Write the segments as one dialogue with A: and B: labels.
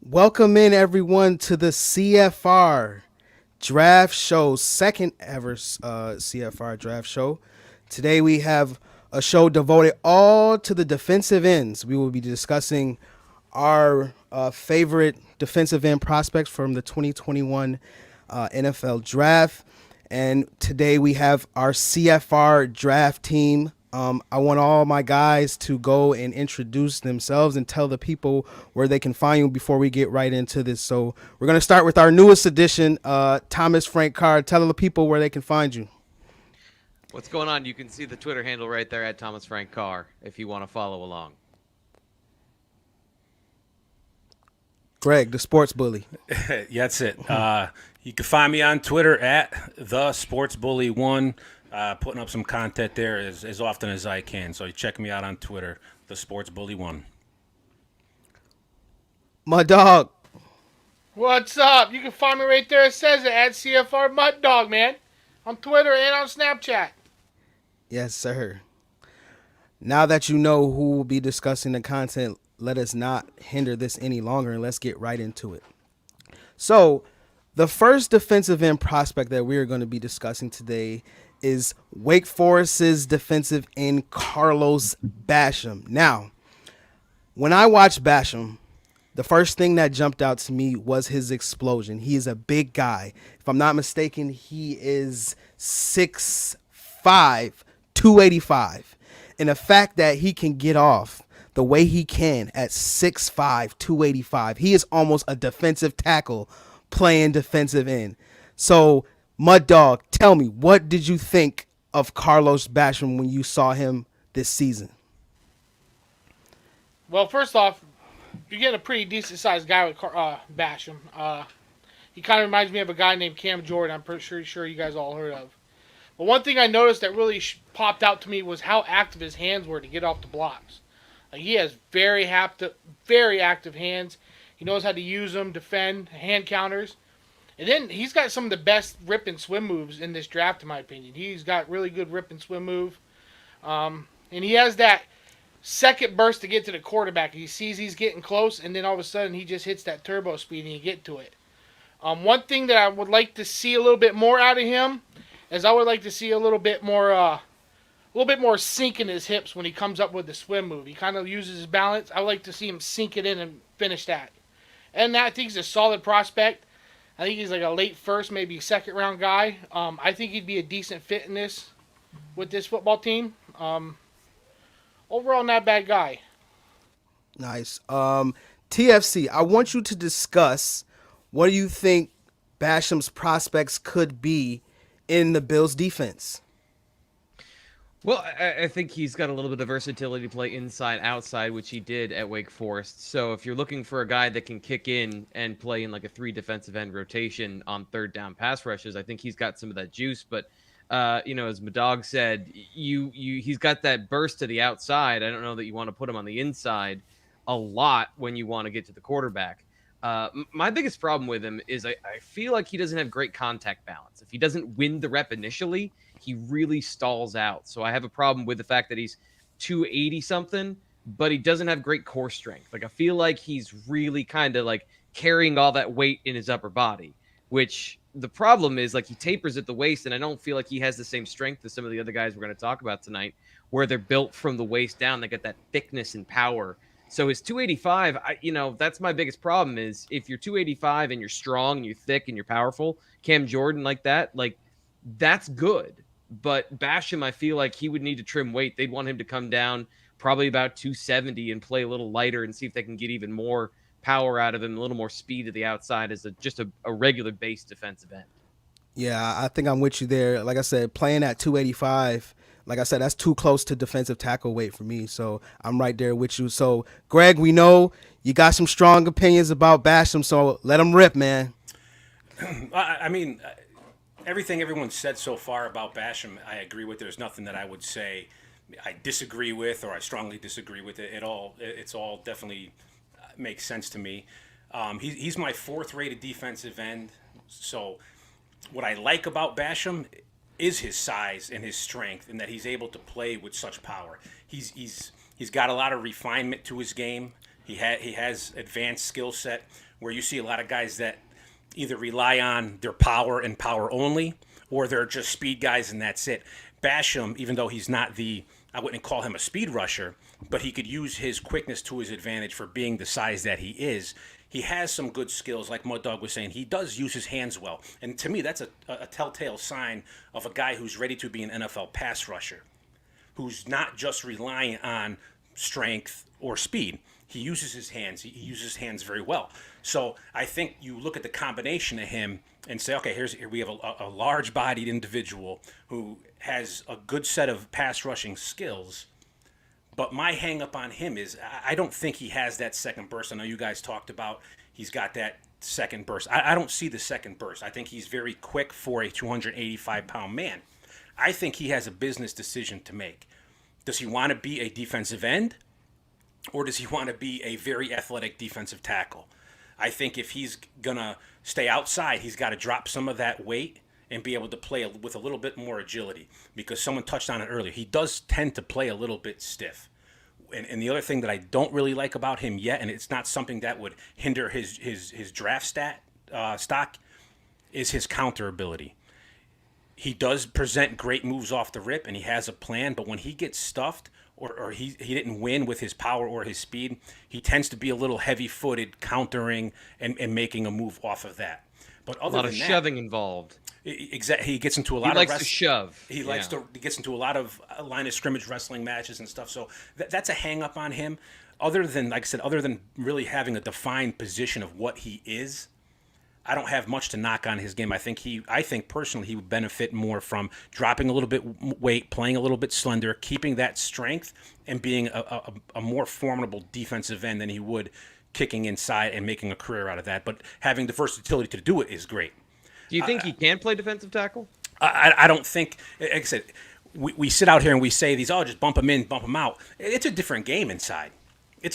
A: Welcome in everyone to the CFR Draft Show, second ever CFR Draft Show. Today we have a show devoted all to the defensive ends. We will be discussing our favorite defensive end prospects from the 2021 NFL Draft. And today we have our CFR Draft team. I want all my guys to go and introduce themselves and tell the people where they can find you before we get right into this. So we're going to start with our newest addition, Thomas Frank Carr. Tell the people where they can find you.
B: What's going on? You can see the Twitter handle right there at Thomas Frank Carr if you want to follow along.
A: Greg, the sports bully.
C: Yeah, that's it. You can find me on Twitter at the Sports Bully 1. Putting up some content there as often as I can. So you check me out on Twitter, the Sports Bully 1.
A: My dog.
D: What's up? You can find me right there. It says it at CFR Mud Dog, man. On Twitter and on Snapchat.
A: Yes, sir. Now that you know who will be discussing the content, let us not hinder this any longer and let's get right into it. So, the first defensive end prospect that we are going to be discussing today is Wake Forest's defensive end Carlos Basham. Now, when I watched Basham, the first thing that jumped out to me was his explosion. He is a big guy. If I'm not mistaken, he is 6'5", 285. And the fact that he can get off the way he can at 6'5", 285, he is almost a defensive tackle playing defensive end. So, Mud Dog, tell me, what did you think of Carlos Basham when you saw him this season?
D: Well, first off, you're getting a pretty decent-sized guy with Basham. He kind of reminds me of a guy named Cam Jordan. I'm pretty sure you guys all heard of. But one thing I noticed that really popped out to me was how active his hands were to get off the blocks. He has very active hands. He knows how to use them, defend, hand counters. And then he's got some of the best rip and swim moves in this draft, in my opinion. He's got really good rip and swim move. And he has that second burst to get to the quarterback. He sees he's getting close, and then all of a sudden he just hits that turbo speed and you get to it. One thing that I would like to see a little bit more out of him is I would like to see a little bit more sink in his hips when he comes up with the swim move. He kind of uses his balance. I would like to see him sink it in and finish that. And I think he's a solid prospect. I think he's like a late first, maybe second round guy. I think he'd be a decent fit in this with this football team. Overall, not bad guy.
A: Nice. TFC, I want you to discuss what do you think Basham's prospects could be in the Bills defense?
B: Well, I think he's got a little bit of versatility to play inside, outside, which he did at Wake Forest. So if you're looking for a guy that can kick in and play in like a 3 defensive end rotation on third down pass rushes, I think he's got some of that juice. But as Madog said, he's got that burst to the outside. I don't know that you want to put him on the inside a lot when you want to get to the quarterback. My biggest problem with him is I feel like he doesn't have great contact balance. If he doesn't win the rep initially, he really stalls out. So I have a problem with the fact that he's 280 something, but he doesn't have great core strength. Like I feel like he's really kind of like carrying all that weight in his upper body, which the problem is like he tapers at the waist, and I don't feel like he has the same strength as some of the other guys we're going to talk about tonight, where they're built from the waist down. They got that thickness and power. So his 285, that's my biggest problem is if you're 285 and you're strong and you're thick and you're powerful, Cam Jordan like that, like that's good. But Basham, I feel like he would need to trim weight. They'd want him to come down probably about 270 and play a little lighter and see if they can get even more power out of him, a little more speed to the outside as just a regular base defensive end.
A: Yeah, I think I'm with you there. Like I said, playing at 285, like I said, that's too close to defensive tackle weight for me. So I'm right there with you. So, Greg, we know you got some strong opinions about Basham, so let him rip, man.
C: I mean, everything everyone said so far about Basham, I agree with. There's nothing that I would say I disagree with or I strongly disagree with it at all. It's all definitely makes sense to me. He's my fourth-rated defensive end. So what I like about Basham is his size and his strength, and that he's able to play with such power. He's got a lot of refinement to his game. He has advanced skill set where you see a lot of guys that either rely on their power and power only, or they're just speed guys and that's it. Basham, even though he's not I wouldn't call him a speed rusher, but he could use his quickness to his advantage for being the size that he is. He has some good skills, like Mud Dog was saying. He does use his hands well. And to me, that's a telltale sign of a guy who's ready to be an NFL pass rusher, who's not just relying on strength or speed. He uses his hands. He uses his hands very well. So I think you look at the combination of him and say, okay, here we have a large-bodied individual who has a good set of pass rushing skills. But my hang-up on him is I don't think he has that second burst. I know you guys talked about he's got that second burst. I don't see the second burst. I think he's very quick for a 285-pound man. I think he has a business decision to make. Does he want to be a defensive end, or does he want to be a very athletic defensive tackle? I think if he's going to stay outside, he's got to drop some of that weight and be able to play with a little bit more agility, because someone touched on it earlier. He does tend to play a little bit stiff. And the other thing that I don't really like about him yet, and it's not something that would hinder his draft stock, is his counter ability. He does present great moves off the rip, and he has a plan, but when he gets stuffed or he didn't win with his power or his speed, he tends to be a little heavy-footed, countering and making a move off of that. But other
B: a lot
C: than
B: of
C: that,
B: shoving involved.
C: Exactly, he gets into a lot of
B: likes to shove.
C: He gets into a lot of line of scrimmage wrestling matches and stuff. So that's a hang up on him. Other than, like I said, other than really having a defined position of what he is, I don't have much to knock on his game. I think personally he would benefit more from dropping a little bit weight, playing a little bit slender, keeping that strength, and being a more formidable defensive end than he would kicking inside and making a career out of that. But having the versatility to do it is great.
B: Do you think he can play defensive tackle?
C: I don't think, like I said, we sit out here and we say these, just bump him in, bump him out. It's a different game inside.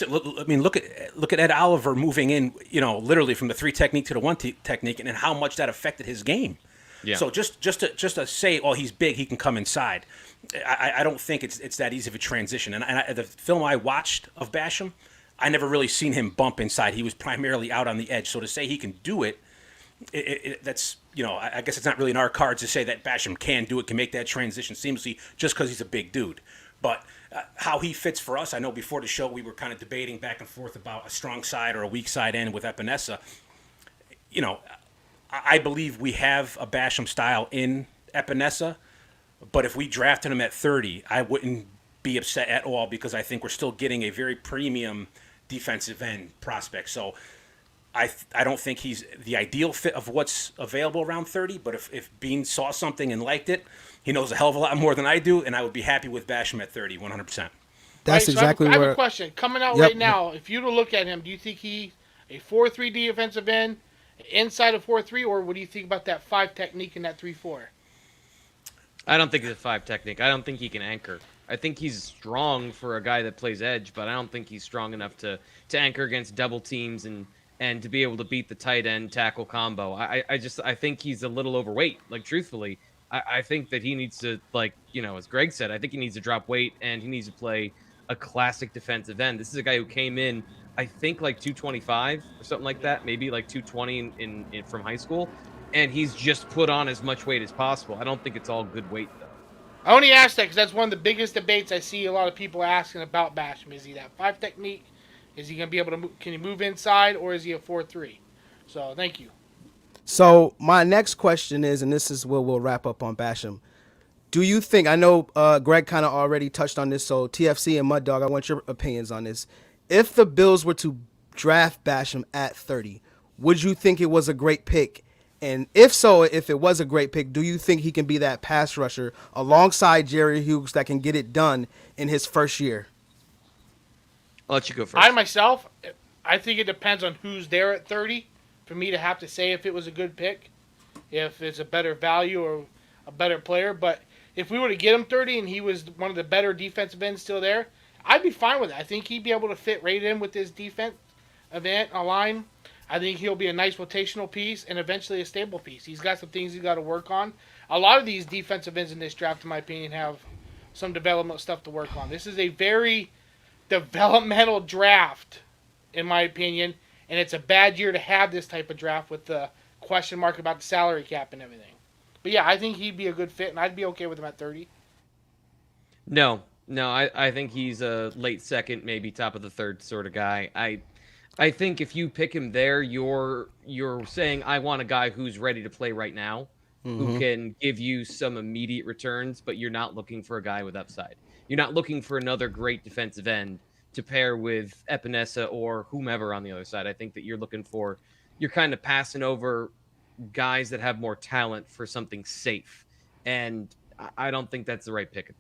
C: Look at Ed Oliver moving in, literally from the 3 technique to the 1 technique, and how much that affected his game. Yeah. So just to say, he's big, he can come inside. I don't think it's that easy of a transition. And the film I watched of Basham, I never really seen him bump inside. He was primarily out on the edge. So to say he can do it, that's, I guess it's not really in our cards to say that Basham can do it, can make that transition seamlessly just because he's a big dude. But how he fits for us, I know before the show we were kind of debating back and forth about a strong side or a weak side end with Epinesa. I believe we have a Basham style in Epinesa, but if we drafted him at 30, I wouldn't be upset at all, because I think we're still getting a very premium defensive end prospect. So I don't think he's the ideal fit of what's available around 30. But if Bean saw something and liked it, he knows a hell of a lot more than I do, and I would be happy with Basham at 30, 100%.
D: All right,
A: That's
D: so
A: exactly
D: I have a
A: where.
D: question. Coming out
A: Yep.
D: right now, if you were to look at him, do you think he a 4-3 defensive end, inside of 4-3, or what do you think about that 5 technique and that 3-4?
B: I don't think he's a 5 technique. I don't think he can anchor. I think he's strong for a guy that plays edge, but I don't think he's strong enough to anchor against double teams and to be able to beat the tight end tackle combo. I think he's a little overweight. Like, truthfully, I think that he needs to, like, as Greg said, I think he needs to drop weight and he needs to play a classic defensive end. This is a guy who came in, I think, like 225 or something like that, maybe like 220 in from high school, and he's just put on as much weight as possible. I don't think it's all good weight though.
D: I only asked that because that's one of the biggest debates I see a lot of people asking about Basham. Is he that 5 technique? Is he going to be able to can he move inside, or is he a 4-3? So, thank you.
A: So my next question is, and this is where we'll wrap up on Basham. Do you think, I know Greg kind of already touched on this, so TFC and Mud Dog, I want your opinions on this. If the Bills were to draft Basham at 30, would you think it was a great pick? And if so, if it was a great pick, do you think he can be that pass rusher alongside Jerry Hughes that can get it done in his first year?
B: I'll let you go first.
D: I myself, I think it depends on who's there at 30 for me to have to say if it was a good pick, if it's a better value or a better player. But if we were to get him 30 and he was one of the better defensive ends still there, I'd be fine with it. I think he'd be able to fit right in with this defense event line. I think he'll be a nice rotational piece and eventually a stable piece. He's got some things he's got to work on. A lot of these defensive ends in this draft, in my opinion, have some development stuff to work on. This is a very developmental draft, in my opinion, and it's a bad year to have this type of draft with the question mark about the salary cap and everything. But yeah, I think he'd be a good fit, and I'd be okay with him at 30.
B: No, I think he's a late second, maybe top of the third sort of guy. I think if you pick him there, you're saying I want a guy who's ready to play right now, who can give you some immediate returns, but you're not looking for a guy with upside. You're not looking for another great defensive end to pair with Epinesa or whomever on the other side. I think that you're kind of passing over guys that have more talent for something safe, and I don't think that's the right pick at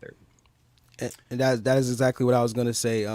B: 30.
A: And that is exactly what I was going to say.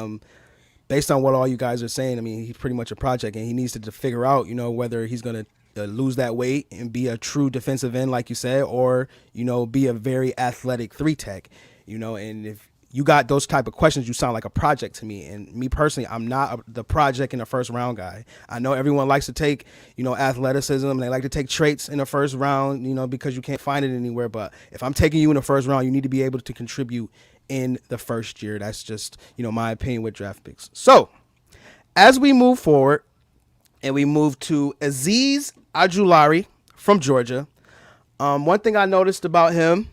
A: Based on what all you guys are saying, I mean, he's pretty much a project, and he needs to figure out, whether he's going to lose that weight and be a true defensive end, like you said, or, be a very athletic 3-tech, and if you got those type of questions, you sound like a project to me. And me personally, I'm not the project in the first round guy. I know everyone likes to take, athleticism, and they like to take traits in the first round, because you can't find it anywhere. But if I'm taking you in the first round, you need to be able to contribute in the first year. That's just, my opinion with draft picks. So as we move forward and we move to Aziz Ajulari from Georgia, one thing I noticed about him,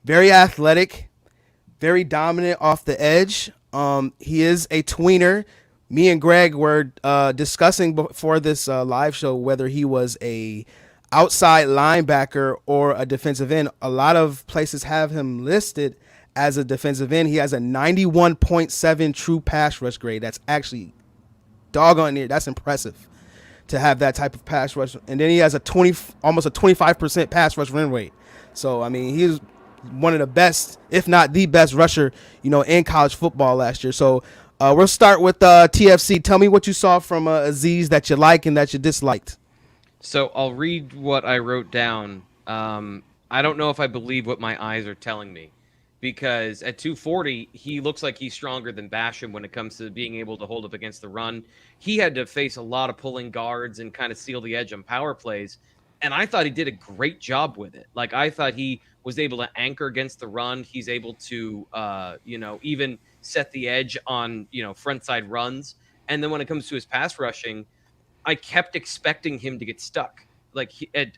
A: very athletic, very dominant off the edge. He is a tweener. Me and Greg were discussing before this live show whether he was a outside linebacker or a defensive end. A lot of places have him listed as a defensive end. He has a 91.7 true pass rush grade. That's actually doggone near. That's impressive to have that type of pass rush. And then he has almost a 25% pass rush win rate. So, I mean, he's one of the best, if not the best rusher, in college football last year. So we'll start with TFC. Tell me what you saw from Aziz that you like and that you disliked.
B: So I'll read what I wrote down. I don't know if I believe what my eyes are telling me, because at 240, he looks like he's stronger than Basham when it comes to being able to hold up against the run. He had to face a lot of pulling guards and kind of seal the edge on power plays, and I thought he did a great job with it. Like, I thought he was able to anchor against the run. He's able to, even set the edge on, front side runs. And then when it comes to his pass rushing, I kept expecting him to get stuck. Like,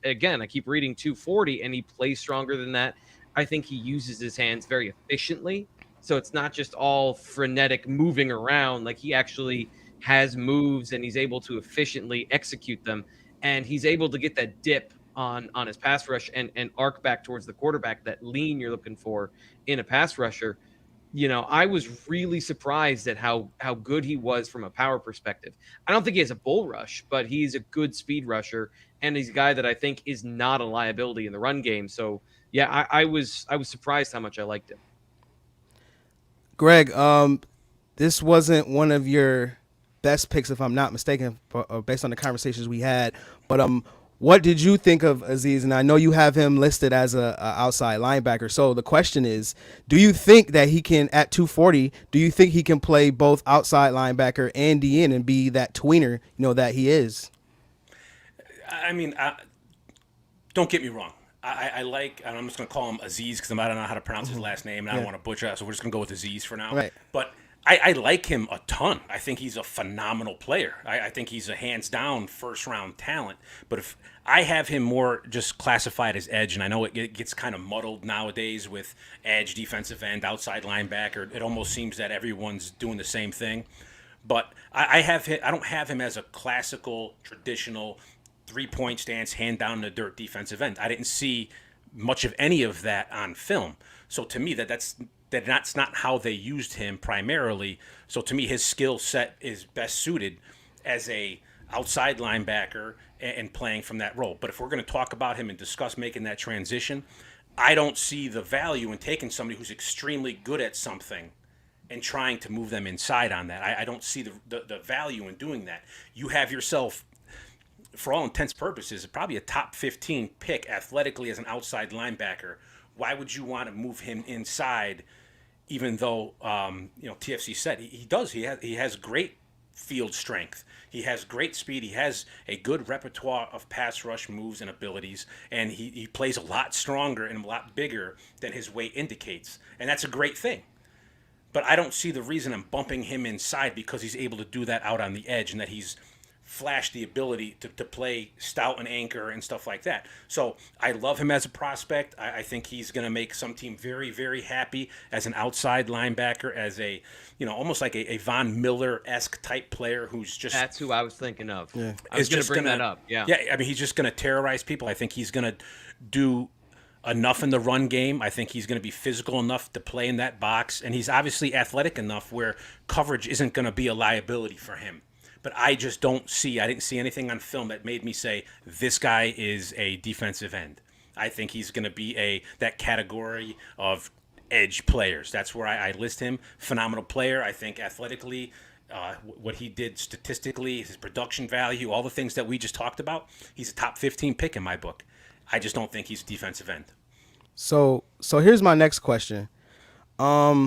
B: again, I keep reading 240, and he plays stronger than that. I think he uses his hands very efficiently. So it's not just all frenetic moving around. Like, he actually has moves, and he's able to efficiently execute them. And he's able to get that dip on his pass rush and arc back towards the quarterback, that lean you're looking for in a pass rusher. I was really surprised at how good he was from a power perspective. I don't think he has a bull rush, but he's a good speed rusher, and he's a guy that I think is not a liability in the run game. So yeah, I was surprised how much I liked him.
A: Greg, this wasn't one of your best picks, if I'm not mistaken, based on the conversations we had. But what did you think of Aziz? And I know you have him listed as a outside linebacker. So the question is, do you think that he can, at 240, do you think he can play both outside linebacker and DN and be that tweener, that he is?
C: I mean, don't get me wrong. I like, and I'm just going to call him Aziz because I don't know how to pronounce his last name, and I don't want to butcher it, so we're just going to go with Aziz for now.
A: Right.
C: But I like him a ton. I think he's a phenomenal player. I think he's a hands-down first-round talent. But if I have him more just classified as edge, and I know it gets kind of muddled nowadays with edge, defensive end, outside linebacker. It almost seems that everyone's doing the same thing. But I don't have him as a classical, traditional three-point stance, hand down in the dirt defensive end. I didn't see much of any of that on film. So to me, that's not how they used him primarily. So to me, his skill set is best suited as a outside linebacker and playing from that role. But if we're going to talk about him and discuss making that transition, I don't see the value in taking somebody who's extremely good at something and trying to move them inside on that. I don't see the value in doing that. You have yourself, for all intents and purposes, probably a top 15 pick athletically as an outside linebacker. Why would you want to move him inside, even though, TFC said he does. He has great field strength. He has great speed. He has a good repertoire of pass rush moves and abilities, and he plays a lot stronger and a lot bigger than his weight indicates. And that's a great thing. But I don't see the reason I'm bumping him inside because he's able to do that out on the edge and that he's flashed the ability to play stout and anchor and stuff like that. So I love him as a prospect. I think he's going to make some team very, very happy as an outside linebacker, as a, almost like a Von Miller-esque type player who's just...
B: That's who I was thinking of.
A: Yeah.
B: I was going to bring that up. Yeah.
C: Yeah, I mean, he's just going to terrorize people. I think he's going to do enough in the run game. I think he's going to be physical enough to play in that box, and he's obviously athletic enough where coverage isn't going to be a liability for him. But I just didn't see anything on film that made me say, this guy is a defensive end. I think he's going to be that category of edge players. That's where I list him. Phenomenal player. I think athletically, what he did statistically, his production value, all the things that we just talked about, he's a top 15 pick in my book. I just don't think he's a defensive end.
A: So here's my next question. Why...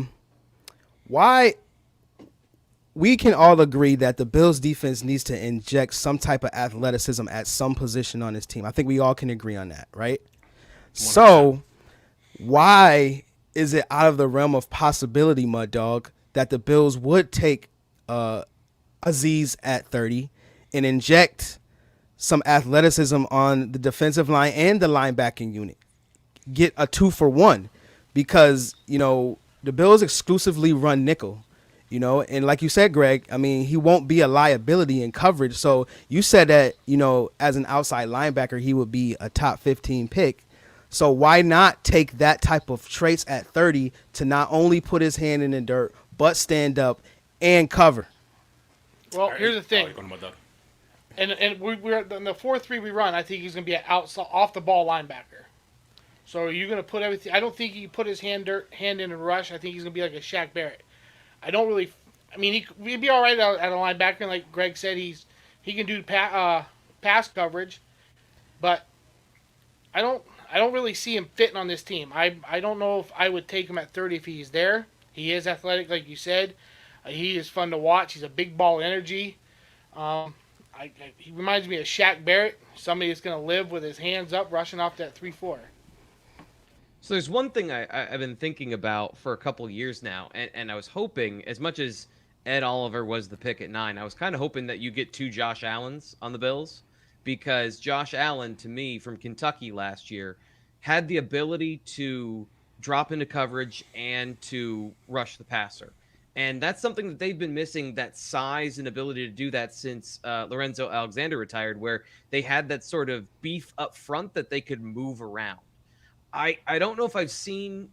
A: We can all agree that the Bills defense needs to inject some type of athleticism at some position on this team. I think we all can agree on that, right? 100%. So why is it out of the realm of possibility, Mud Dog, that the Bills would take Aziz at 30 and inject some athleticism on the defensive line and the linebacking unit? Get a 2-for-1 because, the Bills exclusively run nickel. And like you said, Greg, I mean, he won't be a liability in coverage. So you said that, as an outside linebacker, he would be a top 15 pick. So why not take that type of traits at 30 to not only put his hand in the dirt, but stand up and cover?
D: Well, here's the thing. And we're in the 4-3 we run, I think he's going to be an off the ball linebacker. So you're going to put everything. I don't think he can put his hand in and rush. I think he's going to be like a Shaq Barrett. I don't really. I mean, he'd be all right at a linebacker, and like Greg said, he can do pass coverage, but I don't really see him fitting on this team. I don't know if I would take him at 30 if he's there. He is athletic, like you said. He is fun to watch. He's a big ball energy. He reminds me of Shaq Barrett, somebody that's going to live with his hands up, rushing off that 3-4.
B: So there's one thing I've been thinking about for a couple of years now, and I was hoping, as much as Ed Oliver was the pick at 9, I was kind of hoping that you get 2 Josh Allens on the Bills, because Josh Allen, to me, from Kentucky last year, had the ability to drop into coverage and to rush the passer. And that's something that they've been missing, that size and ability to do that since Lorenzo Alexander retired, where they had that sort of beef up front that they could move around. I don't know if I've seen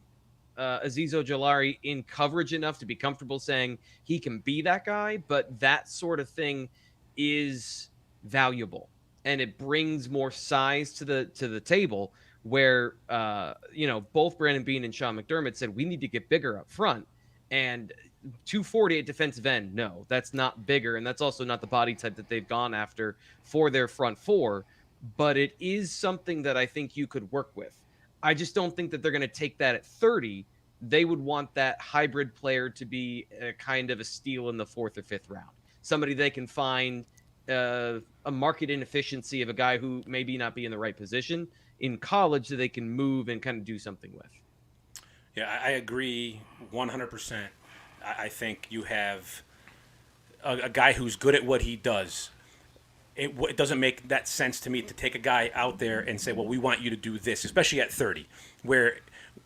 B: Aziz Ajulari in coverage enough to be comfortable saying he can be that guy, but that sort of thing is valuable and it brings more size to the table where both Brandon Bean and Sean McDermott said we need to get bigger up front. And 240 at defensive end, no, that's not bigger, and that's also not the body type that they've gone after for their front four. But it is something that I think you could work with. I just don't think that they're going to take that at 30. They would want that hybrid player to be a kind of a steal in the 4th or 5th round. Somebody they can find a market inefficiency of a guy who maybe not be in the right position in college that they can move and kind of do something with.
C: Yeah, I agree 100%. I think you have a guy who's good at what he does. It doesn't make that sense to me to take a guy out there and say, well, we want you to do this, especially at 30, where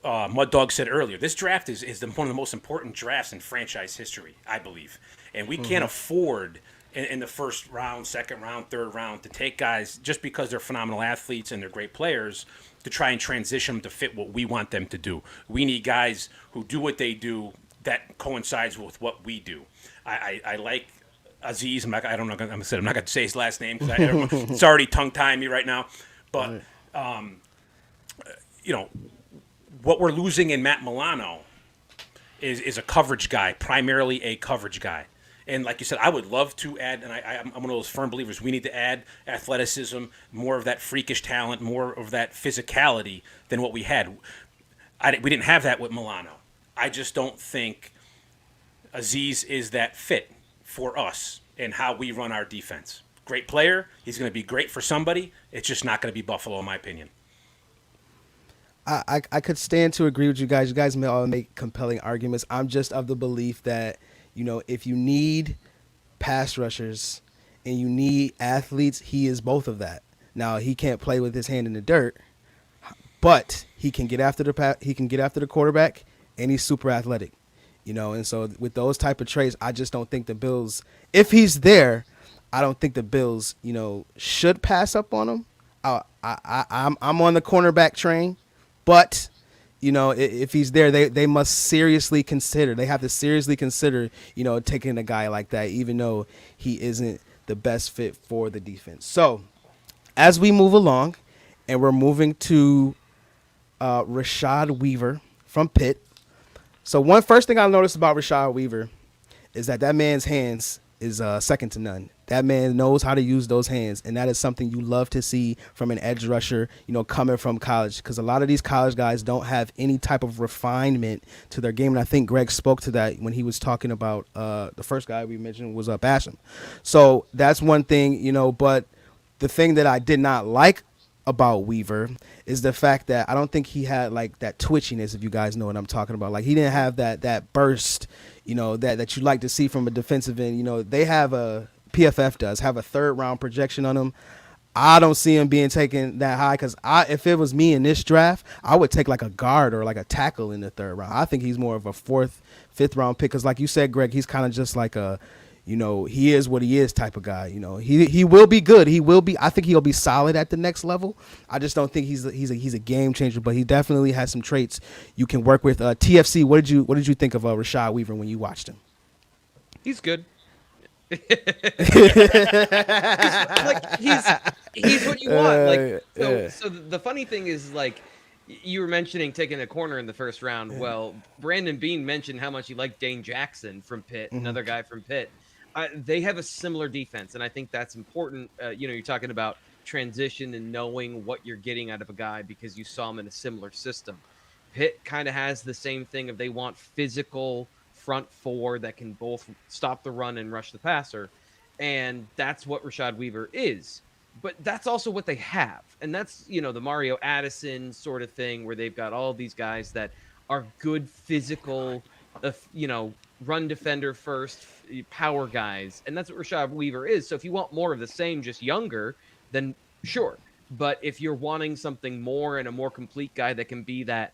C: Mud Dog said earlier, this draft is one of the most important drafts in franchise history, I believe. And we can't afford in the first round, second round, third round to take guys just because they're phenomenal athletes and they're great players to try and transition them to fit what we want them to do. We need guys who do what they do that coincides with what we do. I like Aziz. I'm not going to say his last name because it's already tongue tying me right now. But what we're losing in Matt Milano is a coverage guy, primarily a coverage guy. And like you said, I would love to add, and I'm one of those firm believers, we need to add athleticism, more of that freakish talent, more of that physicality than what we had. We didn't have that with Milano. I just don't think Aziz is that fit for us and how we run our defense. Great player. He's going to be great for somebody. It's just not going to be Buffalo, in my opinion.
A: I could stand to agree with you guys. You guys may all make compelling arguments. I'm just of the belief that, if you need pass rushers and you need athletes, he is both of that. Now, he can't play with his hand in the dirt, but he can get after the quarterback, and he's super athletic. And so with those type of traits, I just don't think the Bills, if he's there, I don't think the Bills, should pass up on him. I'm on the cornerback train, but if he's there, they must seriously consider. They have to seriously consider, taking a guy like that, even though he isn't the best fit for the defense. So, as we move along, and we're moving to Rashad Weaver from Pitt. So first thing I noticed about Rashad Weaver is that man's hands is second to none. That man knows how to use those hands, and that is something you love to see from an edge rusher, coming from college, because a lot of these college guys don't have any type of refinement to their game, and I think Greg spoke to that when he was talking about the first guy we mentioned was Basham. So that's one thing, but the thing that I did not like about Weaver is the fact that I don't think he had like that twitchiness, if you guys know what I'm talking about. Like, he didn't have that burst, that you like to see from a defensive end. They have PFF does have a 3rd round projection on him. I don't see him being taken that high, because if it was me in this draft, I would take like a guard or like a tackle in the 3rd round. I think he's more of a 4th, 5th round pick, because like you said, Greg, he's kind of just like a, he is what he is type of guy. He will be good. I think he'll be solid at the next level. I just don't think he's a game changer, but he definitely has some traits you can work with. TFC, what did you think of Rashad Weaver when you watched him?
B: He's good. Like, he's what you want. Like, so the funny thing is, like, you were mentioning taking a corner in the 1st round. Well, Brandon Bean mentioned how much he liked Dane Jackson from Pitt, another guy from Pitt. They have a similar defense, and I think that's important. You're talking about transition and knowing what you're getting out of a guy because you saw him in a similar system. Pitt kind of has the same thing of they want physical front four that can both stop the run and rush the passer, and that's what Rashad Weaver is. But that's also what they have, and that's the Mario Addison sort of thing where they've got all these guys that are good physical, run defender first, power guys, and that's what Rashad Weaver is. So if you want more of the same, just younger, then sure. But if you're wanting something more and a more complete guy that can be that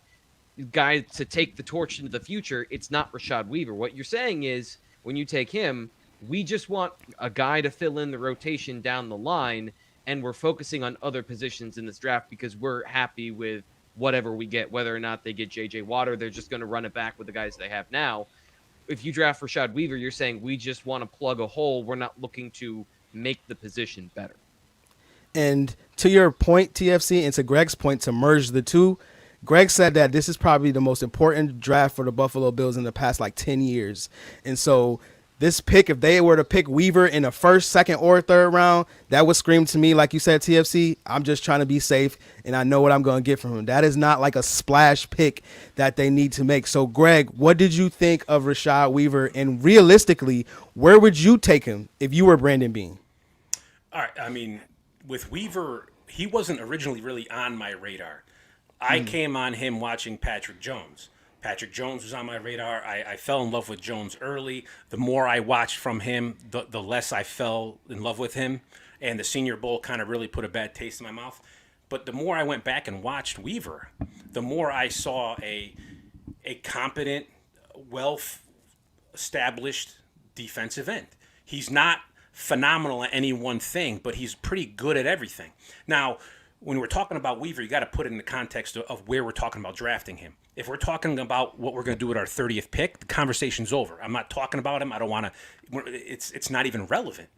B: guy to take the torch into the future, it's not Rashad Weaver. What you're saying is, when you take him, we just want a guy to fill in the rotation down the line, and we're focusing on other positions in this draft because we're happy with whatever we get, whether or not they get J.J. Watt, they're just going to run it back with the guys they have now. If you draft Rashad Weaver, you're saying we just want to plug a hole. We're not looking to make the position better.
A: And to your point, TFC, and to Greg's point, to merge the two, Greg said that this is probably the most important draft for the Buffalo Bills in the past 10 years. And so this pick, if they were to pick Weaver in the first, second, or third round, that would scream to me, like you said, TFC, I'm just trying to be safe, and I know what I'm going to get from him. That is not like a splash pick that they need to make. So, Greg, what did you think of Rashad Weaver? And realistically, where would you take him if you were Brandon Beane?
C: All right. I mean, with Weaver, he wasn't originally really on my radar. I came on him watching Patrick Jones. Patrick Jones was on my radar. I fell in love with Jones early. The more I watched from him, the less I fell in love with him. And the Senior Bowl kind of really put a bad taste in my mouth. But the more I went back and watched Weaver, the more I saw a competent, well-established defensive end. He's not phenomenal at any one thing, but he's pretty good at everything. Now, when we're talking about Weaver, you got to put it in the context of where we're talking about drafting him. If we're talking about what we're going to do with our 30th pick, the conversation's over. I'm not talking about him. I don't want to. It's not even relevant.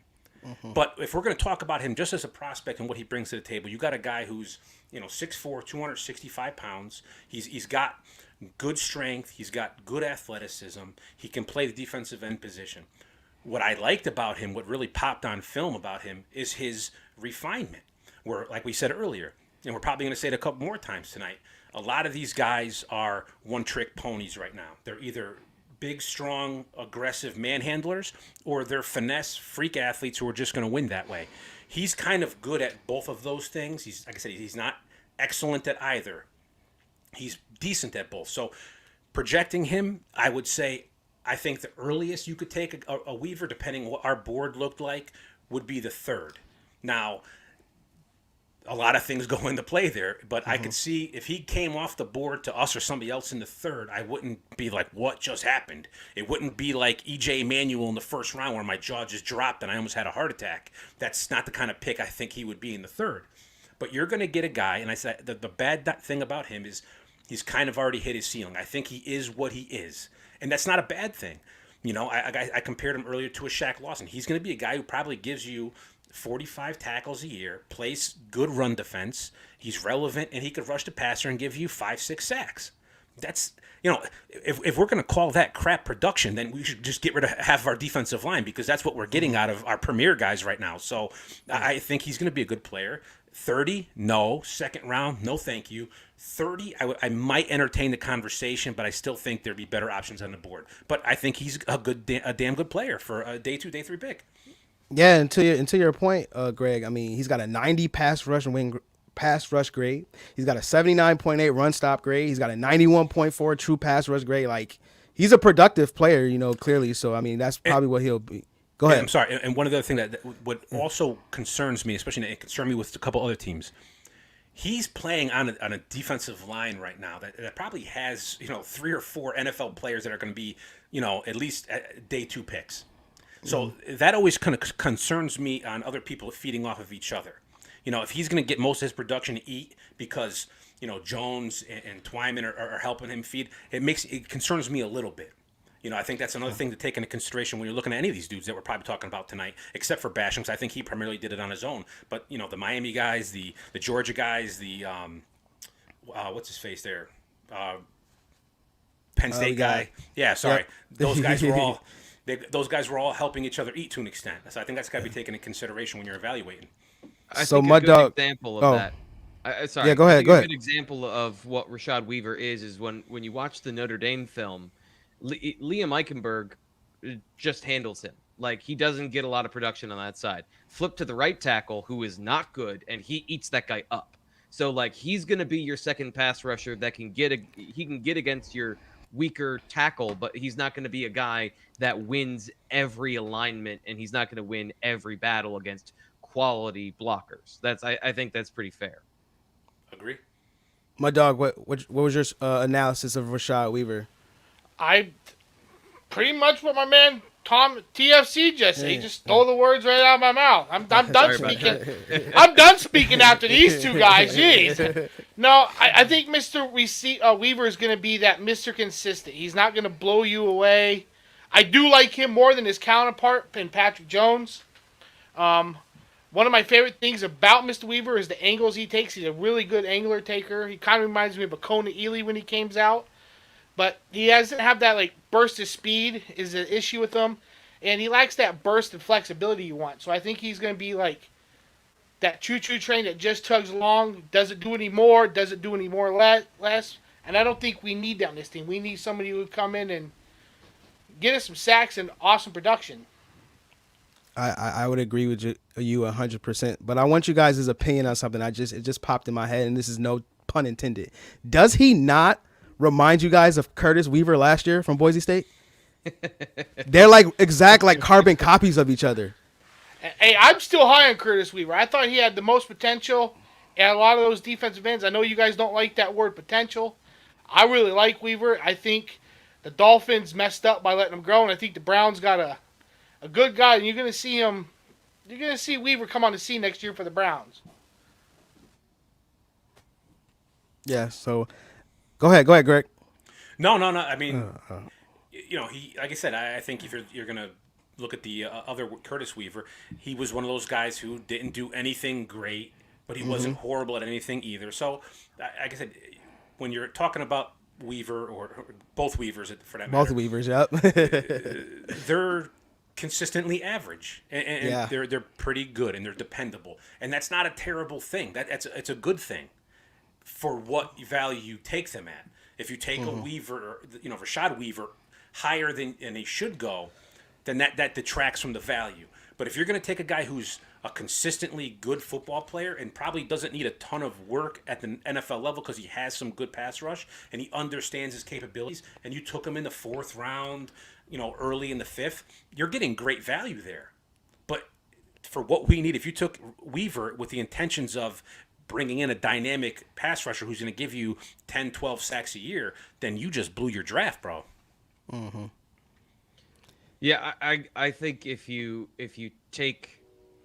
C: Mm-hmm. But if we're going to talk about him just as a prospect and what he brings to the table, you got a guy who's 6'4", 265 pounds. He's got good strength. He's got good athleticism. He can play the defensive end position. What I liked about him, what really popped on film about him, is his refinement. Where, like we said earlier, and we're probably going to say it a couple more times tonight, a lot of these guys are one-trick ponies right now. They're either big, strong, aggressive manhandlers, or they're finesse freak athletes who are just going to win that way. He's kind of good at both of those things. He's, like I said, he's not excellent at either. He's decent at both. So projecting him, I would say, I think the earliest you could take a Weaver, depending on what our board looked like, would be the third. Now, a lot of things go into play there, but I could see if he came off the board to us or somebody else in the third, I wouldn't be like, what just happened? It wouldn't be like E.J. Manuel in the first round where my jaw just dropped and I almost had a heart attack. That's not the kind of pick I think he would be in the third. But you're going to get a guy, and I said the bad thing about him is he's kind of already hit his ceiling. I think he is what he is, and that's not a bad thing. I compared him earlier to a Shaq Lawson. He's going to be a guy who probably gives you 45 tackles a year, plays good run defense. He's relevant, and he could rush the passer and give you 5-6 sacks. That's, if we're going to call that crap production, then we should just get rid of half of our defensive line, because that's what we're getting out of our premier guys right now. So I think he's going to be a good player. 30, no. Second round, no thank you. 30, I might entertain the conversation, but I still think there'd be better options on the board. But I think he's a damn good player for a day 2, day 3 pick.
A: Yeah, and to your point, Greg, I mean, he's got a 90 pass rush grade. He's got a 79.8 run stop grade. He's got a 91.4 true pass rush grade. Like, he's a productive player, clearly. So, I mean, that's probably what he'll be. Go ahead.
C: I'm sorry. And one other thing that what also concerns me, especially it concerned me with a couple other teams, he's playing on a defensive line right now that probably has 3 or 4 NFL players that are going to be at least day 2 picks. So that always kind of concerns me on other people feeding off of each other. If he's going to get most of his production to eat because Jones and Twyman are helping him feed, it concerns me a little bit. I think that's another thing to take into consideration when you're looking at any of these dudes that we're probably talking about tonight, except for Basham, because I think he primarily did it on his own. But the Miami guys, the Georgia guys, the what's his face there, Penn State guy. Yeah, sorry, those guys were all. Those guys were all helping each other eat to an extent. So I think that's got to be taken into consideration when you're evaluating.
B: I think a good example of that. Sorry.
A: Yeah, go ahead.
B: A good example of what Rashad Weaver is when you watch the Notre Dame film, Liam Eichenberg just handles him. Like, he doesn't get a lot of production on that side. Flip to the right tackle, who is not good, and he eats that guy up. So, like, he's going to be your second pass rusher that can get against your weaker tackle, but he's not going to be a guy that wins every alignment, and he's not going to win every battle against quality blockers. I think that's pretty fair.
C: Agree.
A: My dog, what was your analysis of Rashad Weaver?
D: I pretty much what my man Tom TFC just stole the words right out of my mouth. I'm done
B: Sorry about
D: speaking. I'm done speaking after these two guys. Jeez. No, I think Mr. Weaver is going to be that Mr. Consistent. He's not going to blow you away. I do like him more than his counterpart in Patrick Jones. One of my favorite things about Mr. Weaver is the angles he takes. He's a really good angler taker. He kind of reminds me of Kona Ely when he came out. But he doesn't have that like burst of speed is an issue with him. And he lacks that burst and flexibility you want. So I think he's going to be like that choo-choo train that just tugs along, doesn't do any more, doesn't do any more less. And I don't think we need that on this team. We need somebody who would come in and get us some sacks and awesome production.
A: I would agree with you 100%. But I want you guys' opinion on something. It just popped in my head, and this is no pun intended. Does he not remind you guys of Curtis Weaver last year from Boise State? They're like exact like carbon copies of each other.
D: Hey, I'm still high on Curtis Weaver. I thought he had the most potential at a lot of those defensive ends. I know you guys don't like that word potential. I really like Weaver. I think the Dolphins messed up by letting him grow, and I think the Browns got a good guy, and you're going to see him. You're going to see Weaver come on the scene next year for the Browns.
A: Yeah. So, go ahead, Greg.
C: No. I mean, he like I said, I think if you're going to look at the other Curtis Weaver, he was one of those guys who didn't do anything great, but he wasn't horrible at anything either. So, like I said, when you're talking about Weaver or both Weavers for that matter,
A: both Weavers, yep,
C: they're consistently average, and
A: yeah.
C: they're pretty good, and they're dependable, and that's not a terrible thing. It's a good thing for what value you take them at. If you take a Weaver, or, Rashad Weaver higher than he should go, then that detracts from the value. But if you're going to take a guy who's a consistently good football player and probably doesn't need a ton of work at the NFL level because he has some good pass rush and he understands his capabilities, and you took him in the 4th round, early in the 5th, you're getting great value there. But for what we need, if you took Weaver with the intentions of bringing in a dynamic pass rusher who's going to give you 10, 12 sacks a year, then you just blew your draft, bro.
A: Mm-hmm.
B: Yeah, I think if you take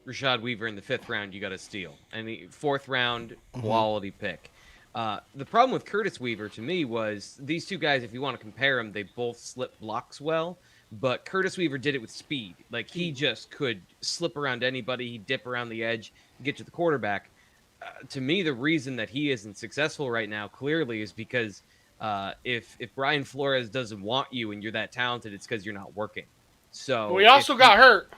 B: Rashad Weaver in the 5th round, you got to steal. And the 4th round, quality pick. The problem with Curtis Weaver to me was these two guys, if you want to compare them, they both slip blocks well. But Curtis Weaver did it with speed. Like, he just could slip around anybody. He'd dip around the edge, get to the quarterback. To me, the reason that he isn't successful right now clearly is because if Brian Flores doesn't want you and you're that talented, it's because you're not working. So
D: but he also got hurt.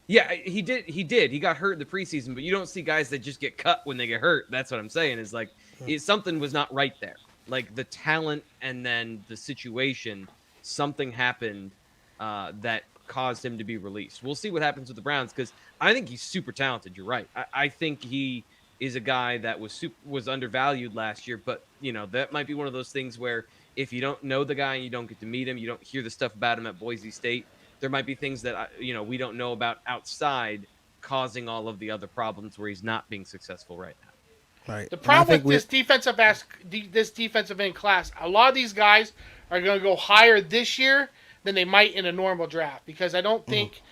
B: Yeah, he did. He got hurt in the preseason, but you don't see guys that just get cut when they get hurt. That's what I'm saying is like something was not right there. Like the talent and then the situation, something happened that caused him to be released. We'll see what happens with the Browns because I think he's super talented. You're right. I think he is a guy that was undervalued last year, but that might be one of those things where if you don't know the guy and you don't get to meet him, you don't hear the stuff about him at Boise State. There might be things that we don't know about outside causing all of the other problems where he's not being successful right now.
A: Right.
D: The problem with this defensive end class, a lot of these guys are going to go higher this year than they might in a normal draft because I think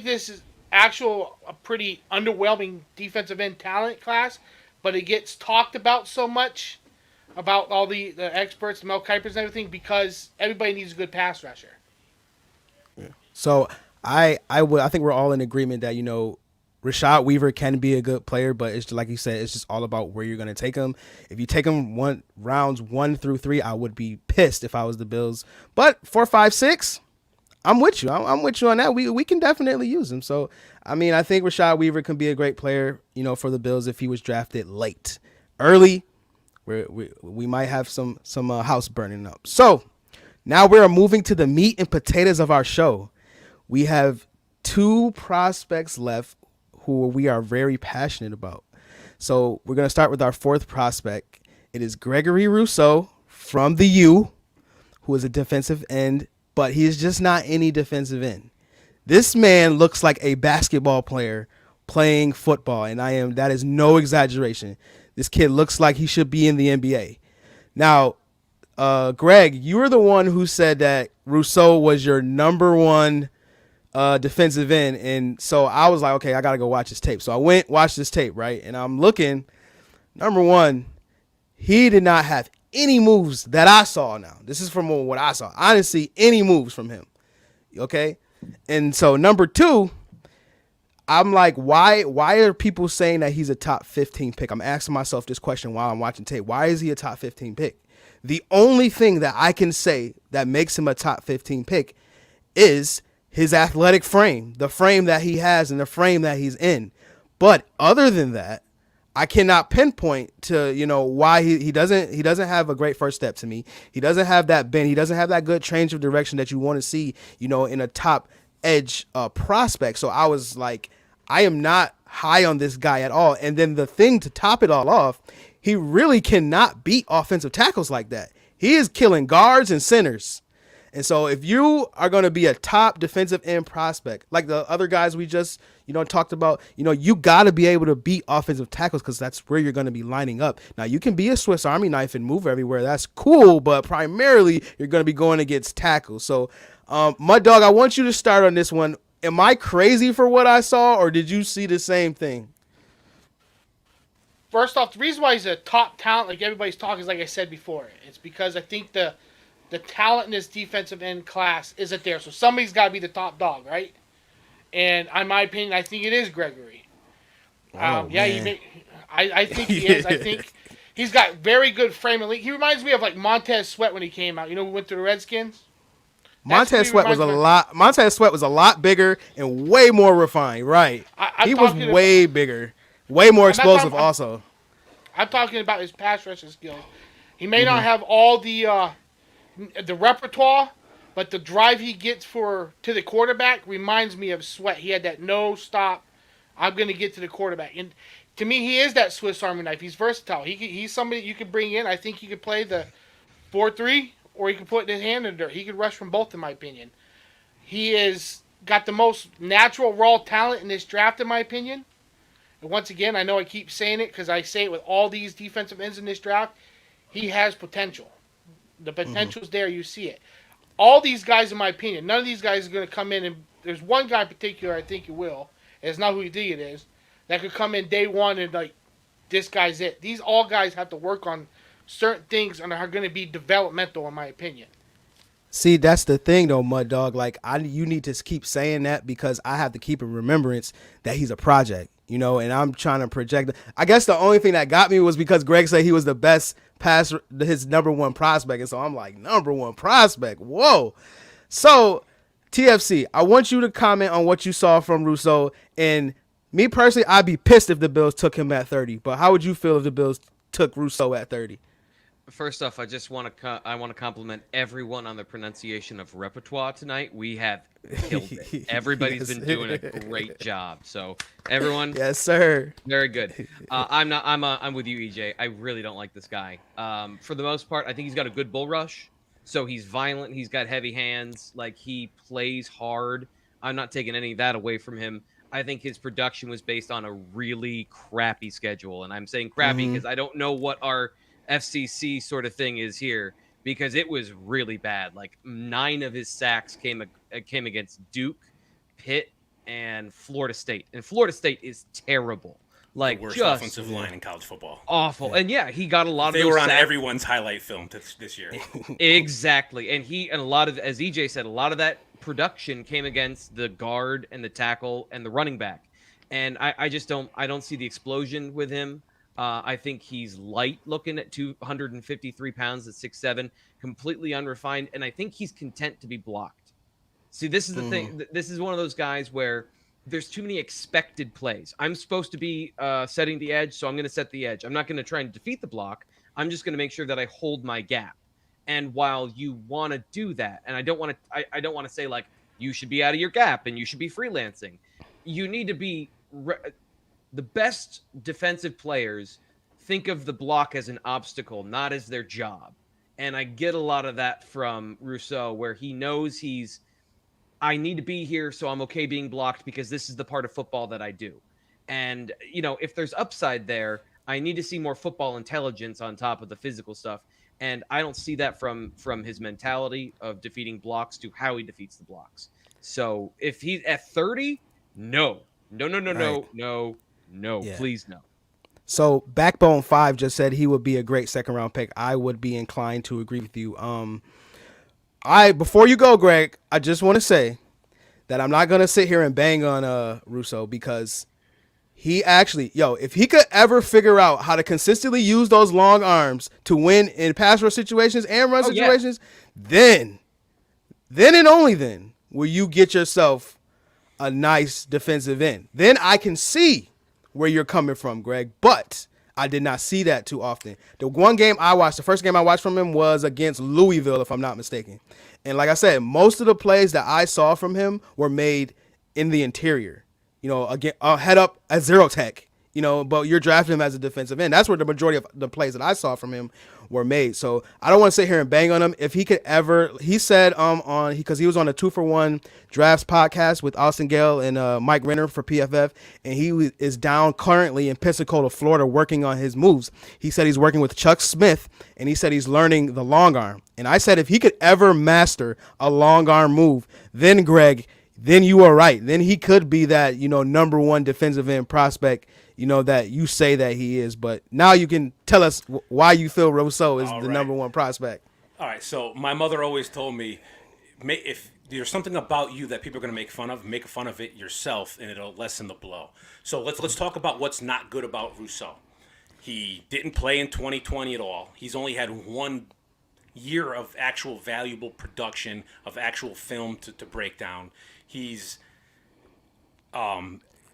D: this is a pretty underwhelming defensive end talent class, but it gets talked about so much about all the experts, the Mel Kipers and everything because everybody needs a good pass rusher.
A: So I think we're all in agreement that Rashad Weaver can be a good player, but it's like you said, it's just all about where you're going to take him. If you take him rounds 1 through 3, I would be pissed if I was the Bills. But 4, 5, 6, I'm with you. I'm with you on that. We can definitely use him. So I mean, I think Rashad Weaver can be a great player, for the Bills if he was drafted late. Early, we might have some house burning up. So now we're moving to the meat and potatoes of our show. We have 2 prospects left who we are very passionate about. So we're going to start with our 4th prospect. It is Gregory Rousseau from the U, who is a defensive end, but he is just not any defensive end. This man looks like a basketball player playing football, and that is no exaggeration. This kid looks like he should be in the NBA. Now, Greg, you were the one who said that Rousseau was your number 1 defensive end. And so I was like, okay, I got to go watch this tape. So I went, watched this tape, right? And I'm looking, number one, he did not have any moves that I saw now. This is from what I saw. I didn't see any moves from him. Okay? And so number two, I'm like, why are people saying that he's a top 15 pick? I'm asking myself this question while I'm watching tape. Why is he a top 15 pick? The only thing that I can say that makes him a top 15 pick is his athletic frame, the frame that he has and the frame that he's in. But other than that, I cannot pinpoint to, why he doesn't have a great first step to me. He doesn't have that bend. He doesn't have that good change of direction that you want to see, in a top edge prospect. So I was like, I am not high on this guy at all. And then the thing to top it all off, he really cannot beat offensive tackles like that. He is killing guards and centers. And so if you are going to be a top defensive end prospect, like the other guys we just, talked about, you got to be able to beat offensive tackles because that's where you're going to be lining up. Now, you can be a Swiss Army knife and move everywhere. That's cool, but primarily you're going to be going against tackles. So, Mud Dog, I want you to start on this one. Am I crazy for what I saw, or did you see the same thing?
D: First off, the reason why he's a top talent, like everybody's talking, is like I said before. It's because I think the talent in this defensive end class isn't there. So somebody's got to be the top dog, right? And in my opinion, I think it is Gregory. I think he is. I think he's got very good frame and lead. He reminds me of like Montez Sweat when he came out. We went to the Redskins.
A: Montez Sweat was a lot bigger and way more refined, right? He was way bigger, way more explosive also.
D: I'm talking about his pass rushing skills. He may not have all the repertoire, but the drive he gets to the quarterback reminds me of Sweat. He had that no stop. I'm going to get to the quarterback. And to me, he is that Swiss Army knife. He's versatile. He's somebody you could bring in. I think he could play the 4-3, or he could put his hand in the dirt. He could rush from both, in my opinion. He is got the most natural raw talent in this draft, in my opinion. And once again, I know I keep saying it because I say it with all these defensive ends in this draft. He has potential. The potential's there. You see it. All these guys, in my opinion, none of these guys are going to come in, and there's one guy in particular I think it will, and it's not who you think it is, that could come in day one and like, this guy's it. These all guys have to work on certain things and are going to be developmental, in my opinion.
A: See, that's the thing though, Mud Dog. Like, you need to keep saying that because I have to keep in remembrance that he's a project, and I'm trying to project. I guess the only thing that got me was because Greg said he was the best his number one prospect. And so I'm like, number one prospect. Whoa. So TFC, I want you to comment on what you saw from Rousseau. And me personally, I'd be pissed if the Bills took him at 30. But how would you feel if the Bills took Rousseau at 30?
B: First off, I just want to compliment everyone on the pronunciation of repertoire tonight. We have killed it. Everybody's been doing a great job. So everyone,
A: yes, sir.
B: Very good. I'm with you, EJ. I really don't like this guy. For the most part, I think he's got a good bull rush. So he's violent. He's got heavy hands. Like, he plays hard. I'm not taking any of that away from him. I think his production was based on a really crappy schedule, and I'm saying crappy because I don't know what our FCC sort of thing is here, because it was really bad. Like, 9 of his sacks came against Duke, Pitt, and Florida State. And Florida State is terrible. Like,
C: the worst
B: just
C: offensive line in college football.
B: Awful. And yeah, he got a lot of those
C: They were on
B: sacks.
C: everyone's highlight film this year.
B: Exactly. And a lot of, as EJ said, a lot of that production came against the guard and the tackle and the running back. And I don't see the explosion with him. I think he's light looking at 253 pounds at 6'7", completely unrefined. And I think he's content to be blocked. See, this is the thing. This is one of those guys where there's too many expected plays. I'm supposed to be setting the edge, so I'm going to set the edge. I'm not going to try and defeat the block. I'm just going to make sure that I hold my gap. And while you want to do that, and I don't want to say like you should be out of your gap and you should be freelancing. You need to be the best defensive players think of the block as an obstacle, not as their job. And I get a lot of that from Rousseau, where he knows I need to be here, so I'm okay being blocked because this is the part of football that I do. And, if there's upside there, I need to see more football intelligence on top of the physical stuff. And I don't see that from his mentality of defeating blocks to how he defeats the blocks. So if he's at 30, no, no, no, no,
A: Right.
B: no, no, no,
A: Yeah.
B: please no.
A: So Backbone 5 just said he would be a great second round pick. I would be inclined to agree with you. I before you go, Greg, I just want to say that I'm not gonna sit here and bang on Russo because he actually, if he could ever figure out how to consistently use those long arms to win in pass rush situations and run
B: Oh yeah,
A: situations, then and only then will you get yourself a nice defensive end. Then I can see where you're coming from, Greg, but I did not see that too often. The first game I watched from him was against Louisville, if I'm not mistaken. And like I said, most of the plays that I saw from him were made in the interior. Again, head up at zero tech. But you're drafting him as a defensive end. That's where the majority of the plays that I saw from him were made. So I don't want to sit here and bang on him. If he could ever, he said because he was on a 2-for-1 drafts podcast with Austin Gale and Mike Renner for PFF, and he is down currently in Pensacola, Florida, working on his moves. He said he's working with Chuck Smith, and he said he's learning the long arm. And I said if he could ever master a long arm move, then Greg, then you are right. Then he could be that number one defensive end prospect that you say that he is. But now you can tell us why you feel Rousseau is the number one prospect.
C: All right, so my mother always told me, if there's something about you that people are going to make fun of it yourself, and it'll lessen the blow. So let's talk about what's not good about Rousseau. He didn't play in 2020 at all. He's only had 1 year of actual valuable production, of actual film to break down. He's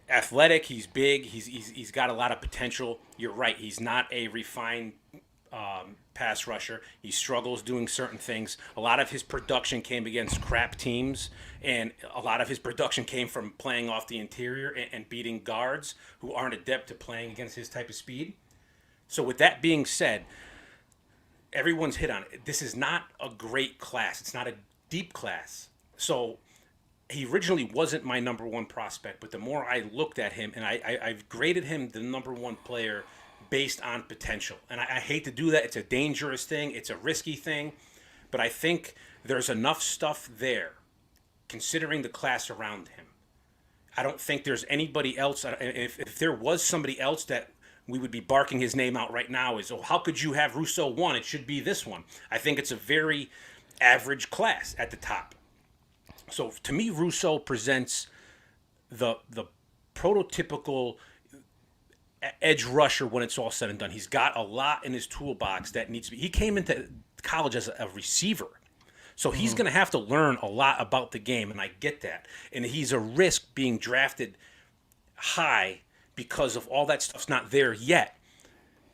C: athletic, he's big, he's got a lot of potential. You're right, he's not a refined pass rusher. He struggles doing certain things. A lot of his production came against crap teams, and a lot of his production came from playing off the interior and beating guards who aren't adept at playing against his type of speed. So with that being said, everyone's hit on it. This is not a great class. It's not a deep class. So he originally wasn't my number one prospect, but the more I looked at him, and I've graded him the number one player based on potential. And I hate to do that. It's a dangerous thing. It's a risky thing. But I think there's enough stuff there, considering the class around him. I don't think there's anybody else. If there was somebody else that we would be barking his name out right now is, how could you have Rousseau 1? It should be this one. I think it's a very average class at the top. So to me, Rousseau presents the prototypical edge rusher when it's all said and done. He's got a lot in his toolbox that needs to be. He came into college as a receiver. So he's going to have to learn a lot about the game, and I get that. And he's a risk being drafted high because of all that stuff's not there yet.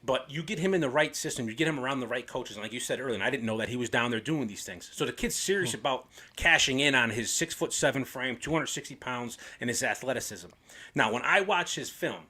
C: But you get him in the right system, you get him around the right coaches, and like you said earlier, and I didn't know that he was down there doing these things. So the kid's serious about cashing in on his 6'7" frame, 260 pounds, and his athleticism. Now, when I watch his film,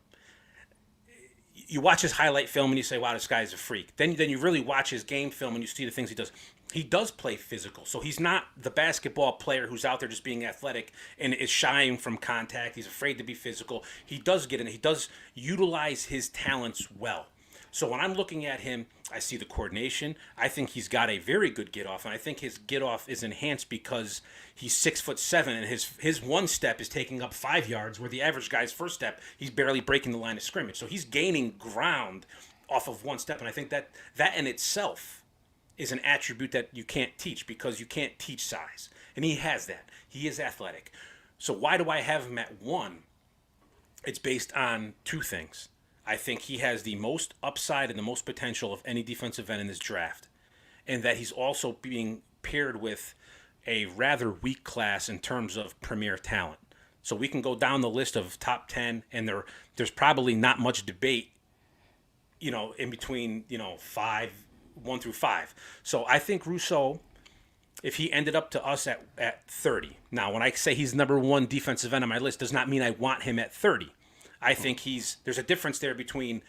C: you watch his highlight film and you say, wow, this guy's a freak. Then you really watch his game film and you see the things he does. He does play physical. So he's not the basketball player who's out there just being athletic and is shying from contact. He's afraid to be physical. He does get in. He does utilize his talents well. So when I'm looking at him, I see the coordination. I think he's got a very good get off, and I think his get off is enhanced because he's 6'7", and his one step is taking up 5 yards, where the average guy's first step, he's barely breaking the line of scrimmage. So he's gaining ground off of one step, and I think that in itself is an attribute that you can't teach, because you can't teach size, and he has that. He is athletic. So why do I have him at 1? It's based on 2 things. I think he has the most upside and the most potential of any defensive end in this draft, and that he's also being paired with a rather weak class in terms of premier talent. So we can go down the list of top 10, and there's probably not much debate, in between, 1 through 5. So I think Rousseau, if he ended up to us at 30. Now, when I say he's number 1 defensive end on my list, does not mean I want him at 30. I think there's a difference there between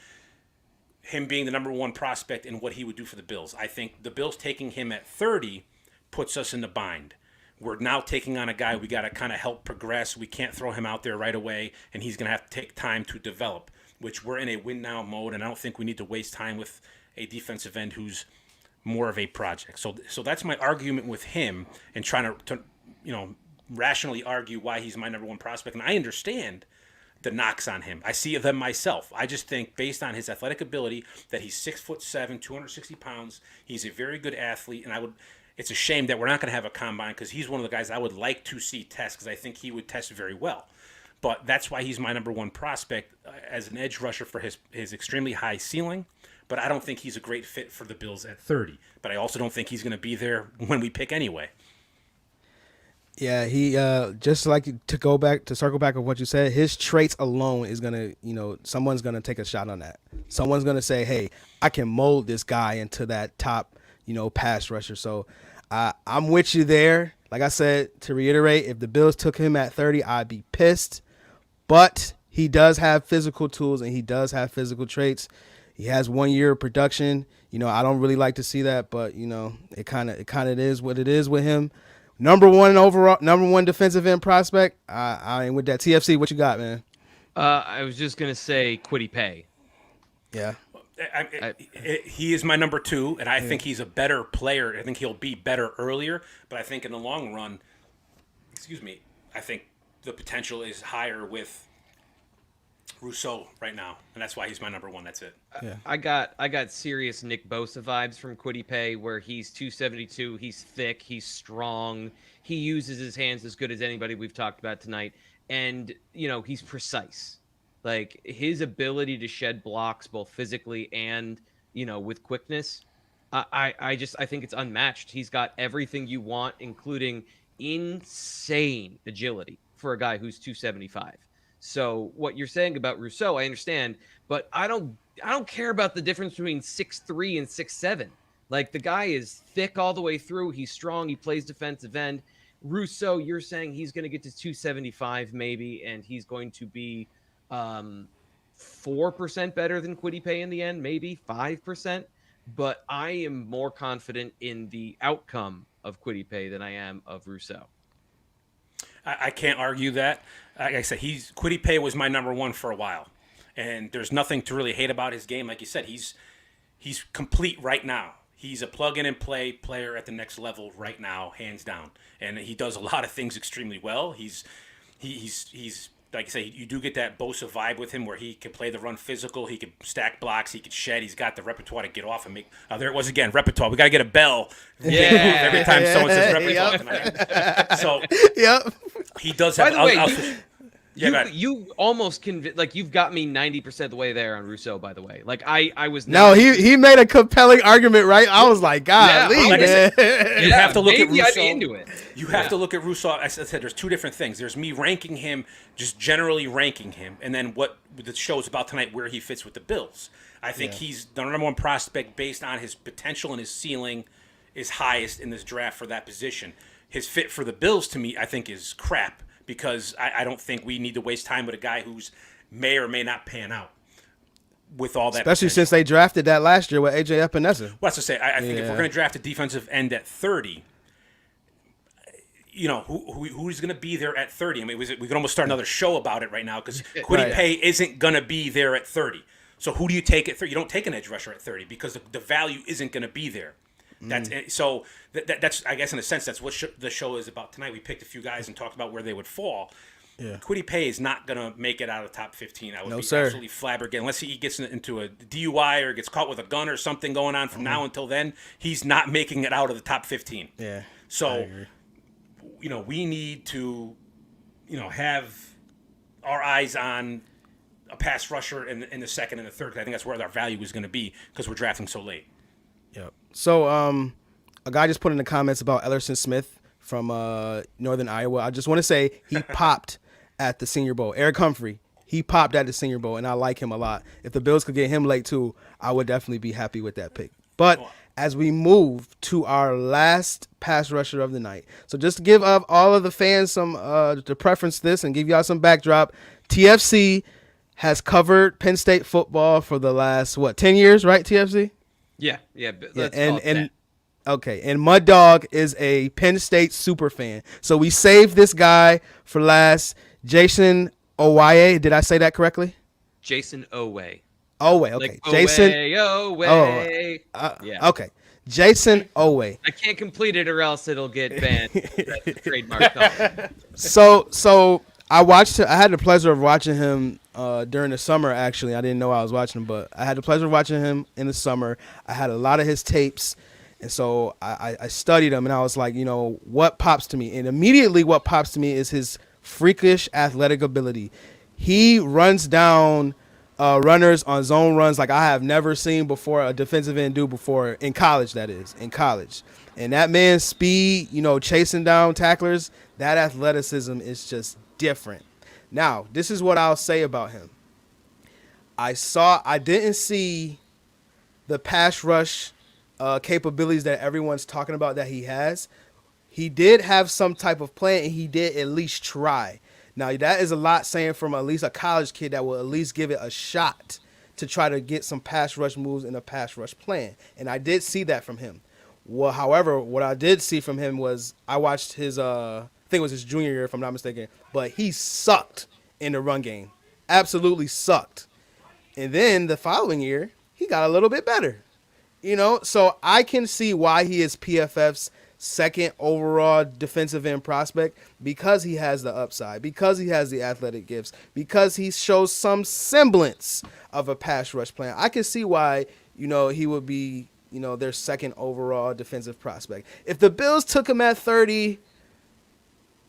C: him being the number 1 prospect and what he would do for the Bills. I think the Bills taking him at 30 puts us in the bind. We're now taking on a guy we got to kind of help progress. We can't throw him out there right away, and he's going to have to take time to develop, which we're in a win-now mode, and I don't think we need to waste time with a defensive end who's more of a project. So that's my argument with him, and trying to rationally argue why he's my number one prospect, and I understand the knocks on him. I see them myself. I just think based on his athletic ability that he's 6'7", 260 pounds. He's a very good athlete, and it's a shame that we're not going to have a combine because he's one of the guys I would like to see test because I think he would test very well. But that's why he's my number one prospect as an edge rusher for his extremely high ceiling. But I don't think he's a great fit for the Bills at 30. But I also don't think he's going to be there when we pick anyway.
A: Yeah, he just like to circle back on what you said, his traits alone is gonna, someone's gonna take a shot on that. Someone's gonna say, hey, I can mold this guy into that top, pass rusher. So I'm with you there. Like I said, to reiterate, if the Bills took him at 30, I'd be pissed. But he does have physical tools and he does have physical traits. He has 1 year of production. I don't really like to see that, but it kind of is what it is with him. Number one defensive end prospect. I ain't with that. TFC, what you got, man?
B: I was just gonna say Kwity Paye.
A: Yeah.
C: He is my number 2, and I think he's a better player. I think he'll be better earlier, but I think in the long run, I think the potential is higher with Rousseau right now, and that's why he's my number 1. That's it.
B: Yeah. I got serious Nick Bosa vibes from Kwity Paye, where he's 272, he's thick, he's strong, he uses his hands as good as anybody we've talked about tonight, and he's precise. Like his ability to shed blocks both physically and with quickness, I think it's unmatched. He's got everything you want, including insane agility for a guy who's 275. So what you're saying about Rousseau, I understand, but I don't care about the difference between 6'3" and 6'7". Like the guy is thick all the way through. He's strong. He plays defensive end. Rousseau, you're saying he's going to get to 275 maybe, and he's going to be 4% better than Kwity Paye in the end, maybe 5%. But I am more confident in the outcome of Kwity Paye than I am of Rousseau.
C: I can't argue that. Like I said, Kwity Paye was my number 1 for a while, and there's nothing to really hate about his game. Like you said, he's complete right now. He's a plug-in-and-play player at the next level right now, hands down, and he does a lot of things extremely well. He's like I say, you do get that Bosa vibe with him where he can play the run physical, he can stack blocks, he can shed, he's got the repertoire to get off and make. There it was again, repertoire. We got to get a bell every time someone says repertoire tonight. So he does have.
B: By the way, you almost you've got me 90% of the way there on Rousseau. By the way, I was
A: no. He made a compelling argument, right? I was like, God, man.
C: You have to look at Rousseau.
B: I'd be into it.
C: You have to look at Rousseau. As I said, there's two different things. There's me ranking him, just generally ranking him, and then what the show is about tonight, where he fits with the Bills. I think he's the number 1 prospect based on his potential and his ceiling is highest in this draft for that position. His fit for the Bills, to me, I think is crap because I don't think we need to waste time with a guy who's may or may not pan out with all that.
A: Especially since they drafted that last year with A.J. Epinesa.
C: Well, that's to say, I think if we're going to draft a defensive end at 30, who's going to be there at 30? I mean, we could almost start another show about it right now because Kwity Paye isn't going to be there at 30. So who do you take at 30? You don't take an edge rusher at 30 because the value isn't going to be there. That's I guess in a sense that's what the show is about tonight. We picked a few guys and talked about where they would fall. Yeah. Kwity Paye is not going to make it out of the top 15. I would be absolutely flabbergasted unless he gets into a DUI or gets caught with a gun or something going on from now until then. He's not making it out of the top 15.
A: Yeah.
C: So, we need to, have our eyes on a pass rusher in the second and the third. I think that's where our value is going to be because we're drafting so late.
A: Yep. So, a guy just put in the comments about Ellerson Smith from Northern Iowa. I just want to say he popped at the Senior Bowl. Eric Humphrey, he popped at the Senior Bowl, and I like him a lot. If the Bills could get him late too, I would definitely be happy with that pick. But as we move to our last pass rusher of the night, so just to give up all of the fans some to preference this and give y'all some backdrop, TFC has covered Penn State football for the last 10 years, right? TFC.
B: Yeah.
A: And Mud Dog is a Penn State super fan. So we saved this guy for last. Jason Owaye, did I say that correctly?
B: Jason Owe.
A: Owe.
B: Like
A: Okay, Jason. Oh,
B: away. Yeah.
A: okay, Jason Owe.
B: I can't complete it or else it'll get banned. That's a trademark copy.
A: So I watched. I had the pleasure of watching him during the summer. Actually, I didn't know I was watching him, but I had the pleasure of watching him in the summer. I had a lot of his tapes, and so I studied him, and I was like, what pops to me, and immediately what pops to me is his freakish athletic ability. He runs down runners on zone runs like I have never seen before a defensive end do before in college. That is in college, and that man's speed, chasing down tacklers, that athleticism is just different. Now, this is what I'll say about him. I didn't see the pass rush capabilities that everyone's talking about that he has. He did have some type of plan, and he did at least try. Now, that is a lot saying from at least a college kid that will at least give it a shot to try to get some pass rush moves in a pass rush plan. And I did see that from him. Well, however, what I did see from him was I watched his, I think it was his junior year, if I'm not mistaken, but he sucked in the run game. Absolutely sucked. And then the following year, he got a little bit better. So I can see why he is PFF's second overall defensive end prospect, because he has the upside, because he has the athletic gifts, because he shows some semblance of a pass rush plan. I can see why, he would be, their second overall defensive prospect. If the Bills took him at 30,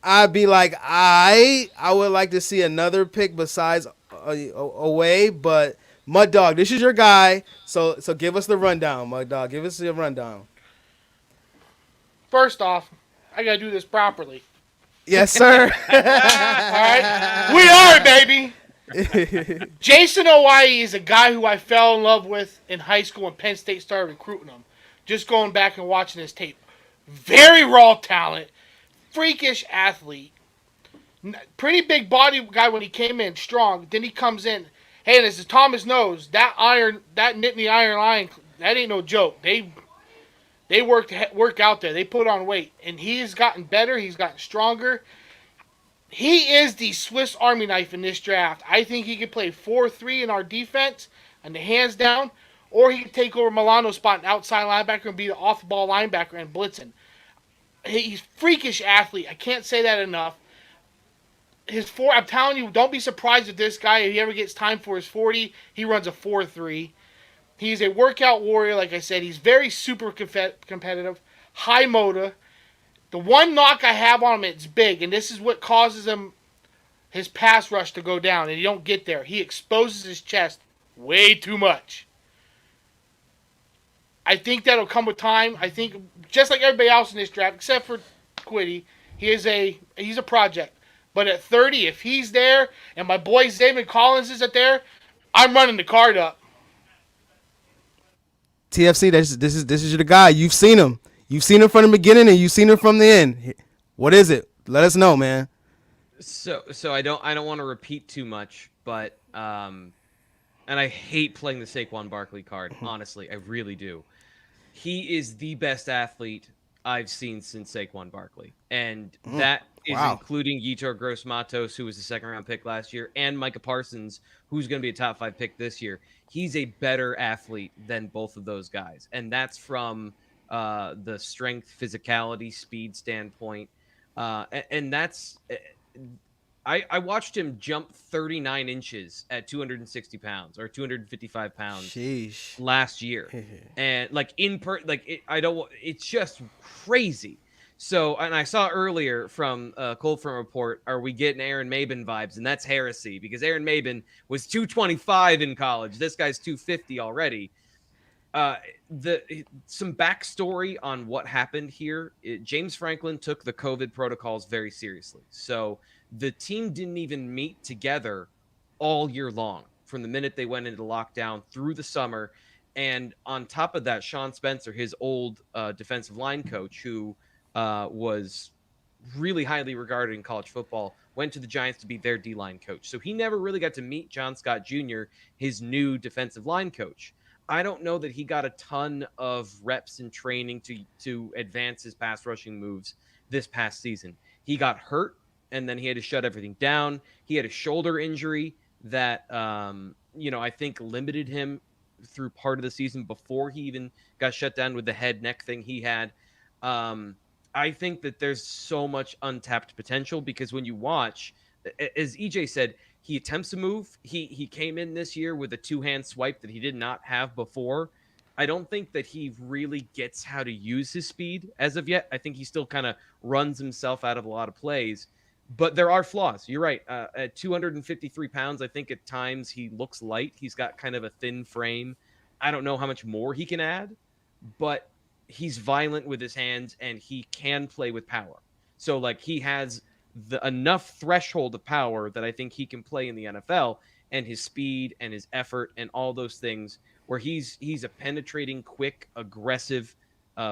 A: I'd be like, I would like to see another pick besides away, but Mud Dog, this is your guy, so give us the rundown, Mud Dog. Give us the rundown.
D: First off, I gotta do this properly.
A: Yes, sir.
D: All right, we are, baby. Jason Owaii is a guy who I fell in love with in high school when Penn State started recruiting him. Just going back and watching his tape. Very raw talent, freakish athlete, pretty big body guy when he came in, strong. Then he comes in. Hey, and as Thomas knows, that Nittany Iron Line, that ain't no joke. They work out there. They put on weight. And he's gotten better. He's gotten stronger. He is the Swiss Army knife in this draft. I think he could play 4-3 in our defense and the hands down. Or he could take over Milano's spot, an outside linebacker, and be the off-the-ball linebacker and blitzing. He's freakish athlete. I can't say that enough. I'm telling you, don't be surprised if this guy, if he ever gets time for his 40, he runs a 4-3. He's a workout warrior, like I said. He's very super competitive, high motor. The one knock I have on him, it's big, and this is what causes him his pass rush to go down, and he don't get there. He exposes his chest way too much. I think that'll come with time. I think just like everybody else in this draft, except for Quiddy, he's a project. But at 30, if he's there and my boy Xavier Collins isn't there, I'm running the card up.
A: TFC, this is the guy. You've seen him. You've seen him from the beginning and you've seen him from the end. What is it? Let us know, man.
B: So I don't want to repeat too much, but and I hate playing the Saquon Barkley card. Honestly, I really do. He is the best athlete I've seen since Saquon Barkley, and that is including Yetur Gross-Matos, who was a second-round pick last year, and Micah Parsons, who's going to be a top-5 pick this year. He's a better athlete than both of those guys, and that's from the strength, physicality, speed standpoint, and that's. I watched him jump 39 inches at 260 pounds or 255 pounds
A: Sheesh.
B: last year. And it's just crazy. So, and I saw earlier from Cold Front Report, are we getting Aaron Maben vibes? And that's heresy because Aaron Maben was 225 in college. This guy's 250 already. Some backstory on what happened here. James Franklin took the COVID protocols very seriously. So the team didn't even meet together all year long from the minute they went into lockdown through the summer. And on top of that, Sean Spencer, his old defensive line coach, who was really highly regarded in college football, went to the Giants to be their D-line coach. So he never really got to meet John Scott Jr., his new defensive line coach. I don't know that he got a ton of reps and training to advance his pass rushing moves this past season. He got hurt, and then he had to shut everything down. He had a shoulder injury that I think limited him through part of the season before he even got shut down with the head neck thing he had. I think that there's so much untapped potential because when you watch, as EJ said, he attempts to move. He came in this year with a two-hand swipe that he did not have before. I don't think that he really gets how to use his speed as of yet. I think he still kind of runs himself out of a lot of plays, but there are flaws. You're right. At 253 pounds, I think at times he looks light. He's got kind of a thin frame. I don't know how much more he can add, but he's violent with his hands and he can play with power. So like he has enough threshold of power that I think he can play in the NFL, and his speed and his effort and all those things where he's a penetrating, quick, aggressive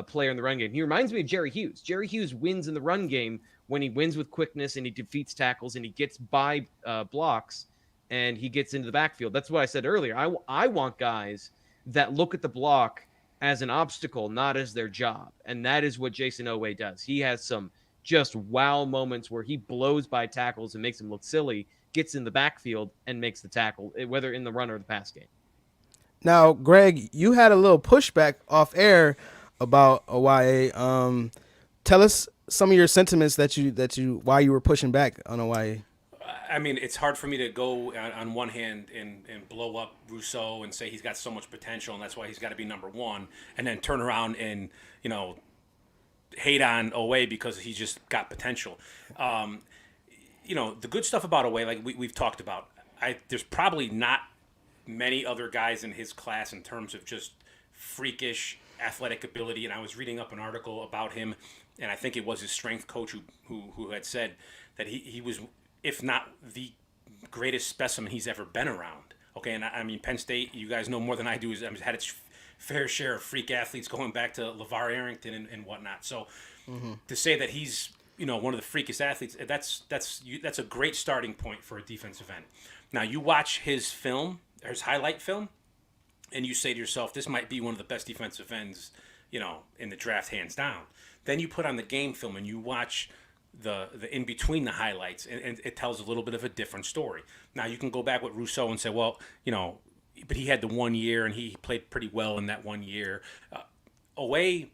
B: player in the run game. He reminds me of Jerry Hughes. Jerry Hughes wins in the run game when he wins with quickness and he defeats tackles and he gets by blocks and he gets into the backfield. That's what I said earlier. I want guys that look at the block as an obstacle, not as their job. And that is what Jason Oweh does. He has some just wow moments where he blows by tackles and makes them look silly, gets in the backfield and makes the tackle, whether in the run or the pass game.
A: Now, Greg, you had a little pushback off air about Oweh. Tell us some of your sentiments that you why you were pushing back on Oweh.
C: I mean, it's hard for me to go on one hand and blow up Rousseau and say he's got so much potential and that's why he's got to be number one, and then turn around and, hate on Oweh because he's just got potential. The good stuff about Oweh, like we've talked about, there's probably not many other guys in his class in terms of just freakish athletic ability. And I was reading up an article about him, and I think it was his strength coach who had said that he was, if not the greatest specimen he's ever been around. Okay, and I mean, Penn State, you guys know more than I do, has had its fair share of freak athletes going back to LeVar Arrington and whatnot. So to say that he's one of the freakiest athletes, that's a great starting point for a defensive end. Now you watch his film, his highlight film, and you say to yourself, this might be one of the best defensive ends, in the draft, hands down. Then you put on the game film and you watch the in between the highlights, and it tells a little bit of a different story. Now you can go back with Rousseau and say, well, but he had the 1 year and he played pretty well in that 1 year. Oweh,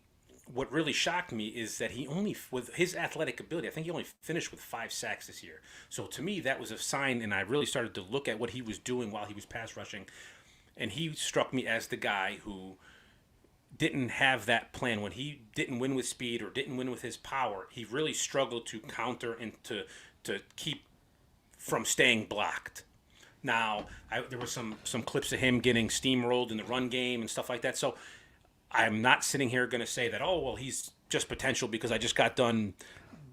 C: what really shocked me is that he only, with his athletic ability, I think he only finished with 5 sacks this year. So to me, that was a sign, and I really started to look at what he was doing while he was pass rushing, and he struck me as the guy who didn't have that plan. When he didn't win with speed or didn't win with his power, he really struggled to counter and to keep from staying blocked. Now, there were some clips of him getting steamrolled in the run game and stuff like that. So I'm not sitting here going to say that, oh, well, he's just potential because I just got done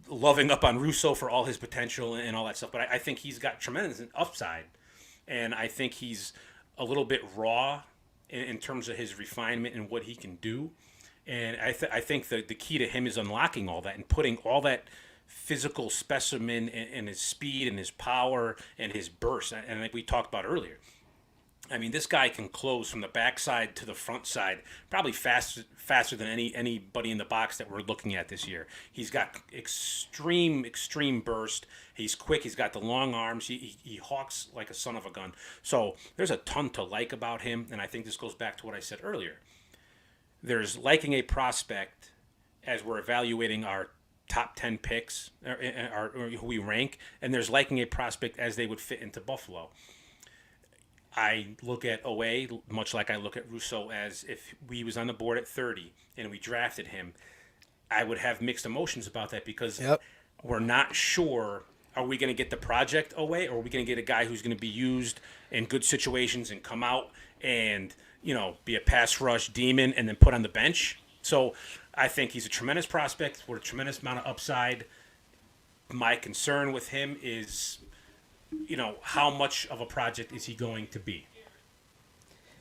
C: loving up on Rousseau for all his potential and all that stuff. But I think he's got tremendous upside. And I think he's a little bit raw in terms of his refinement and what he can do. And I think the key to him is unlocking all that and putting all that physical specimen and his speed and his power and his burst. And like we talked about earlier, I mean, this guy can close from the backside to the front side probably faster than anybody in the box that we're looking at this year. He's got extreme burst. He's quick. He's got the long arms. He hawks like a son of a gun. So there's a ton to like about him, and I think this goes back to what I said earlier. There's liking a prospect as we're evaluating our top 10 picks or who we rank, and there's liking a prospect as they would fit into Buffalo. I look at Oweh much like I look at Rousseau, as if we was on the board at 30 and we drafted him, I would have mixed emotions about that because we're not sure, are we going to get the project Oweh, or are we going to get a guy who's going to be used in good situations and come out and, be a pass rush demon and then put on the bench? So I think he's a tremendous prospect with a tremendous amount of upside. My concern with him is, how much of a project is he going to be?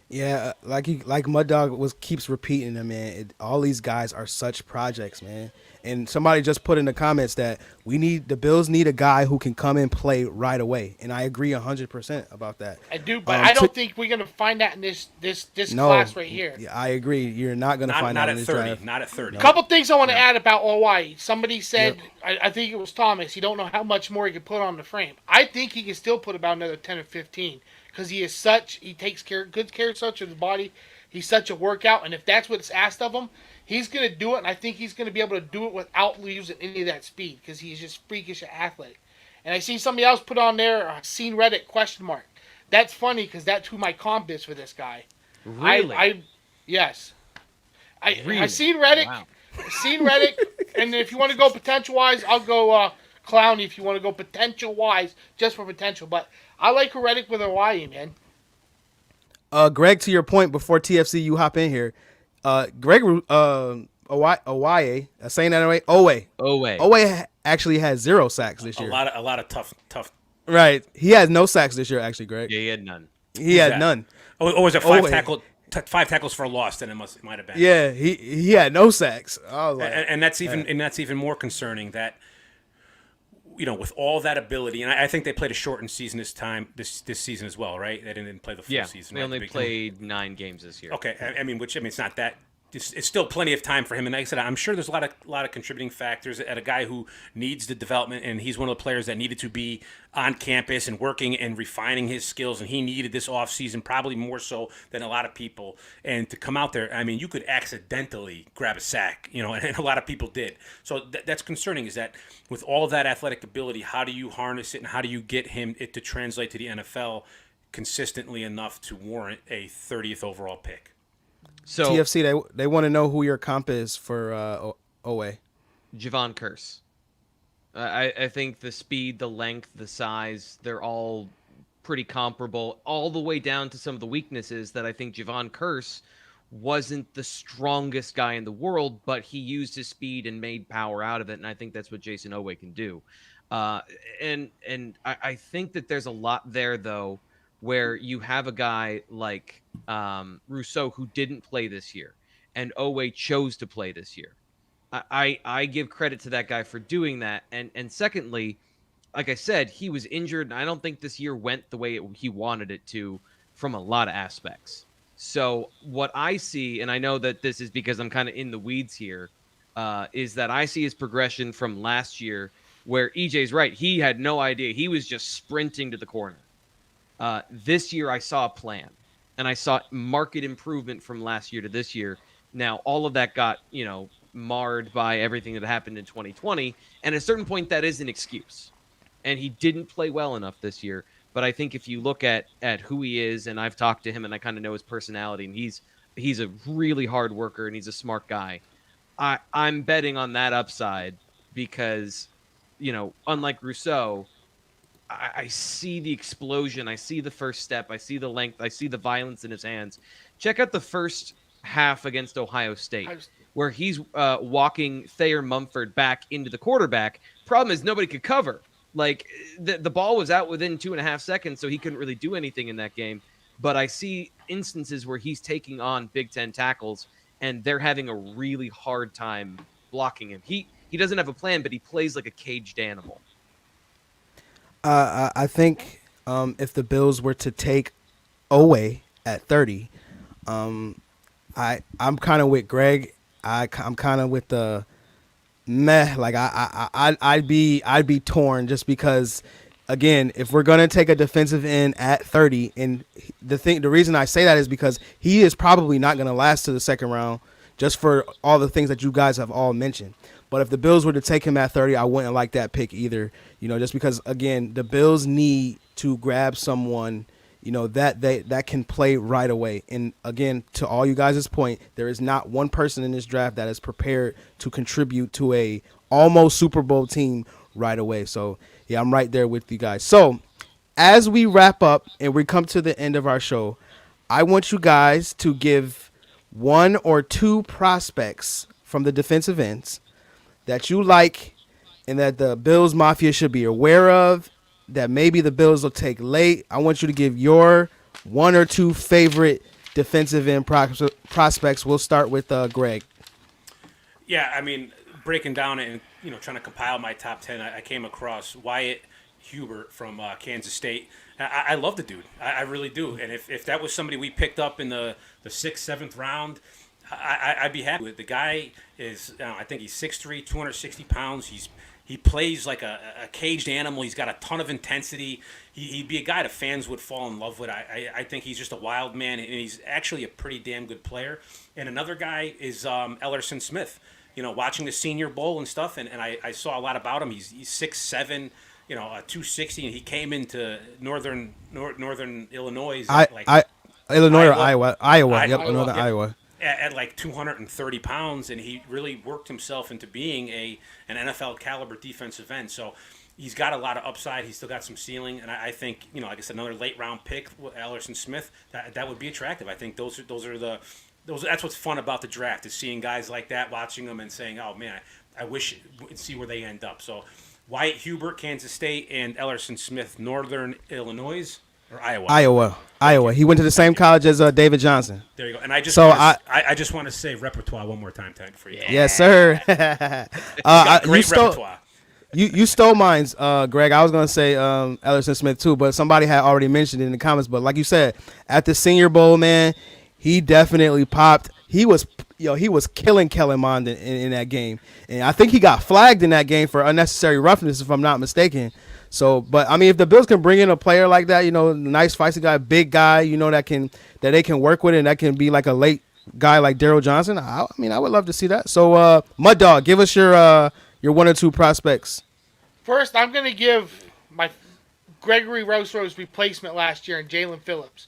A: Yeah, like Mud Dog keeps repeating them, man. All these guys are such projects, man. And somebody just put in the comments that the Bills need a guy who can come and play right away, and I agree 100% about that.
D: I do, but I don't think we're gonna find that in this class right here.
A: Yeah, I agree. You're not gonna find that in this draft.
C: Not at 30.
D: A couple things I want to add about Oweh. Somebody said, I think it was Thomas, you don't know how much more he can put on the frame. I think he can still put about another 10 or 15. because he takes good care of his body. He's such a workout, and if that's what's asked of him, he's going to do it, and I think he's going to be able to do it without using any of that speed because he's just freakish athletic. And I see somebody else put on there, seen Reddit ? That's funny because that's who my comp is for this guy.
B: Really?
D: Yes.
B: Really?
D: I seen Reddit.
B: Wow.
D: Seen Reddit, and if you want to go potential wise, I'll go Clowney. If you want to go potential wise, just for potential, but I like Reddick with Hawaii, man.
A: Greg, to your point before TFC, you hop in here. Greg, Owaye, saying that right? Owe actually has 0 sacks this year.
C: A lot of tough.
A: Right, he has no sacks this year. Actually, Greg.
B: Yeah, he had none.
A: He had none.
C: Oh, was it 5 tackles for a loss? Then it might have been.
A: Yeah, he had no sacks. I was like,
C: and that's even more concerning that, with all that ability, and I think they played a shortened season this season as well, right? They didn't play the full season.
B: They
C: right?
B: only played 9 games this year.
C: Okay, it's not that. It's still plenty of time for him, and like I said, I'm sure there's a lot of contributing factors at a guy who needs the development, and he's one of the players that needed to be on campus and working and refining his skills, and he needed this off season probably more so than a lot of people. And to come out there, you could accidentally grab a sack, and a lot of people did. So that's concerning. Is that with all of that athletic ability, how do you harness it, and how do you get it to translate to the NFL consistently enough to warrant a 30th overall pick?
B: So
A: TFC, they want to know who your comp is for Owe.
B: Javon Curse. I think the speed, the length, the size, they're all pretty comparable, all the way down to some of the weaknesses that I think Javon Curse wasn't the strongest guy in the world, but he used his speed and made power out of it, and I think that's what Jason Owe can do. And I think that there's a lot there, though, where you have a guy like Rousseau who didn't play this year, and Owe chose to play this year. I give credit to that guy for doing that. And secondly, like I said, he was injured, and I don't think this year went the way he wanted it to from a lot of aspects. So what I see, and I know that this is because I'm kind of in the weeds here, is that I see his progression from last year where EJ's right. He had no idea. He was just sprinting to the corner. This year I saw a plan, and I saw marked improvement from last year to this year. Now, all of that got, marred by everything that happened in 2020. And at a certain point, that is an excuse. And he didn't play well enough this year. But I think if you look at who he is, and I've talked to him and I kind of know his personality, and he's a really hard worker and he's a smart guy. I'm betting on that upside because, unlike Rousseau, I see the explosion. I see the first step. I see the length. I see the violence in his hands. Check out the first half against Ohio State, where he's walking Thayer Mumford back into the quarterback. Problem is nobody could cover. Like, the ball was out within 2.5 seconds, so he couldn't really do anything in that game. But I see instances where he's taking on Big Ten tackles, and they're having a really hard time blocking him. He doesn't have a plan, but he plays like a caged animal.
A: I think if the Bills were to take Owe at 30, I'm kind of with Greg. I'm kind of with the meh. Like I'd be torn just because, again, if we're gonna take a defensive end at 30, and the reason I say that is because he is probably not gonna last to the second round, just for all the things that you guys have all mentioned. But if the Bills were to take him at 30, I wouldn't like that pick either. Just because, again, the Bills need to grab someone, that can play right away. And again, to all you guys' point, there is not one person in this draft that is prepared to contribute to a almost Super Bowl team right away. So yeah, I'm right there with you guys. So as we wrap up and we come to the end of our show, I want you guys to give 1 or 2 prospects from the defensive ends that you like and that the Bills Mafia should be aware of, that maybe the Bills will take late. I want you to give your 1 or 2 favorite defensive end prospects. We'll start with Greg.
C: Yeah, breaking down it and trying to compile my top 10, I came across Wyatt Hubert from Kansas State. I love the dude. I really do. And if that was somebody we picked up in the 6th, 7th round, I'd be happy with it. The guy is, I think he's 6'3", 260 pounds. He plays like a caged animal. He's got a ton of intensity. He'd be a guy that fans would fall in love with. I think he's just a wild man, and he's actually a pretty damn good player. And another guy is Ellerson Smith. Watching the Senior Bowl and stuff, and I saw a lot about him. He's 6'7", 260, and he came into northern Illinois.
A: Illinois or
C: Iowa.
A: Iowa. Yep,
C: Iowa,
A: Northern
C: yeah.
A: Iowa.
C: At like 230 pounds, and he really worked himself into being an NFL caliber defensive end. So he's got a lot of upside. He's still got some ceiling, and I think, like I said, another late round pick, Ellerson Smith, that would be attractive. I think that's what's fun about the draft, is seeing guys like that, watching them and saying, oh man, I wish see where they end up. So Wyatt Hubert, Kansas State, and Ellerson Smith, Northern Illinois. Or
A: Iowa. He went to the same college as David Johnson.
C: There you go. And I just want to say repertoire one more time, Tank, for you.
A: Yes, sir.
C: Great repertoire.
A: You stole mine, Greg. I was gonna say Ellerson Smith too, but somebody had already mentioned it in the comments. But like you said, at the Senior Bowl, man, he definitely popped. He was killing Kellen Mond in that game, and I think he got flagged in that game for unnecessary roughness, if I'm not mistaken. So, but I mean, if the Bills can bring in a player like that, nice feisty guy, big guy, that they can work with, and that can be like a late guy like Daryl Johnson. I would love to see that. So, Mud Dog, give us your one or two prospects.
D: First, I'm going to give my Gregory Rousseau's replacement last year in Jalen Phillips.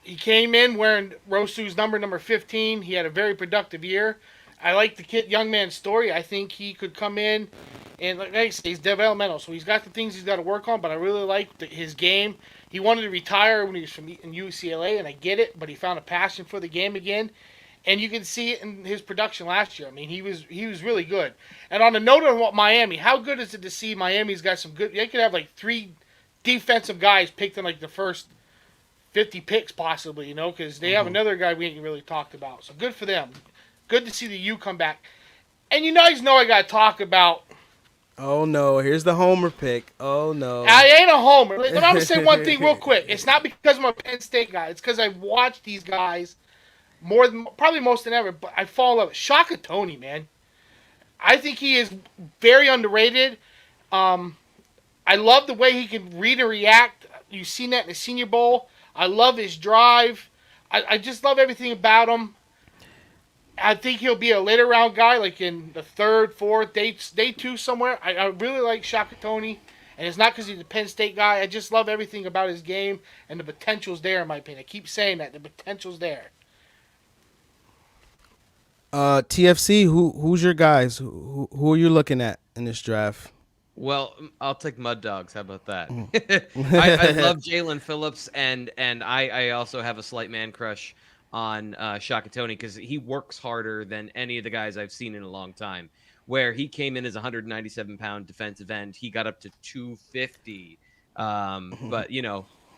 D: He came in wearing Rousseau's number 15. He had a very productive year. I like the young man's story. I think he could come in and, like I say, he's developmental. So he's got the things he's got to work on, but I really like his game. He wanted to retire when he was from UCLA, and I get it, but he found a passion for the game again. And you can see it in his production last year. I mean, he was really good. And on the note of Miami, how good is it to see Miami's got some good – they could have like 3 defensive guys picked in like the first 50 picks possibly, because they have another guy we ain't really talked about. So good for them. Good to see the U come back. And you guys know I got to talk about –
A: oh, no. Here's the homer pick. Oh, no.
D: I ain't a homer. I'm going to say one thing real quick. It's not because I'm a Penn State guy. It's because I've watched these guys probably most than ever, but I fall in love with Shaka Toney, man. I think he is very underrated. I love the way he can read and react. You've seen that in the Senior Bowl. I love his drive. I just love everything about him. I think he'll be a later round guy, like in the 3rd, 4th, day 2 somewhere. I really like Shaka Toney, and it's not because he's a Penn State guy. I just love everything about his game, and the potential's there, in my opinion. I keep saying that. The potential's there.
A: TFC, who's your guys? Who are you looking at in this draft?
B: Well, I'll take Mud Dogs. How about that? I love Jalen Phillips, and I also have a slight man crush on Shaka Toney because he works harder than any of the guys I've seen in a long time. Where he came in as a 197-pound defensive end, he got up to 250, but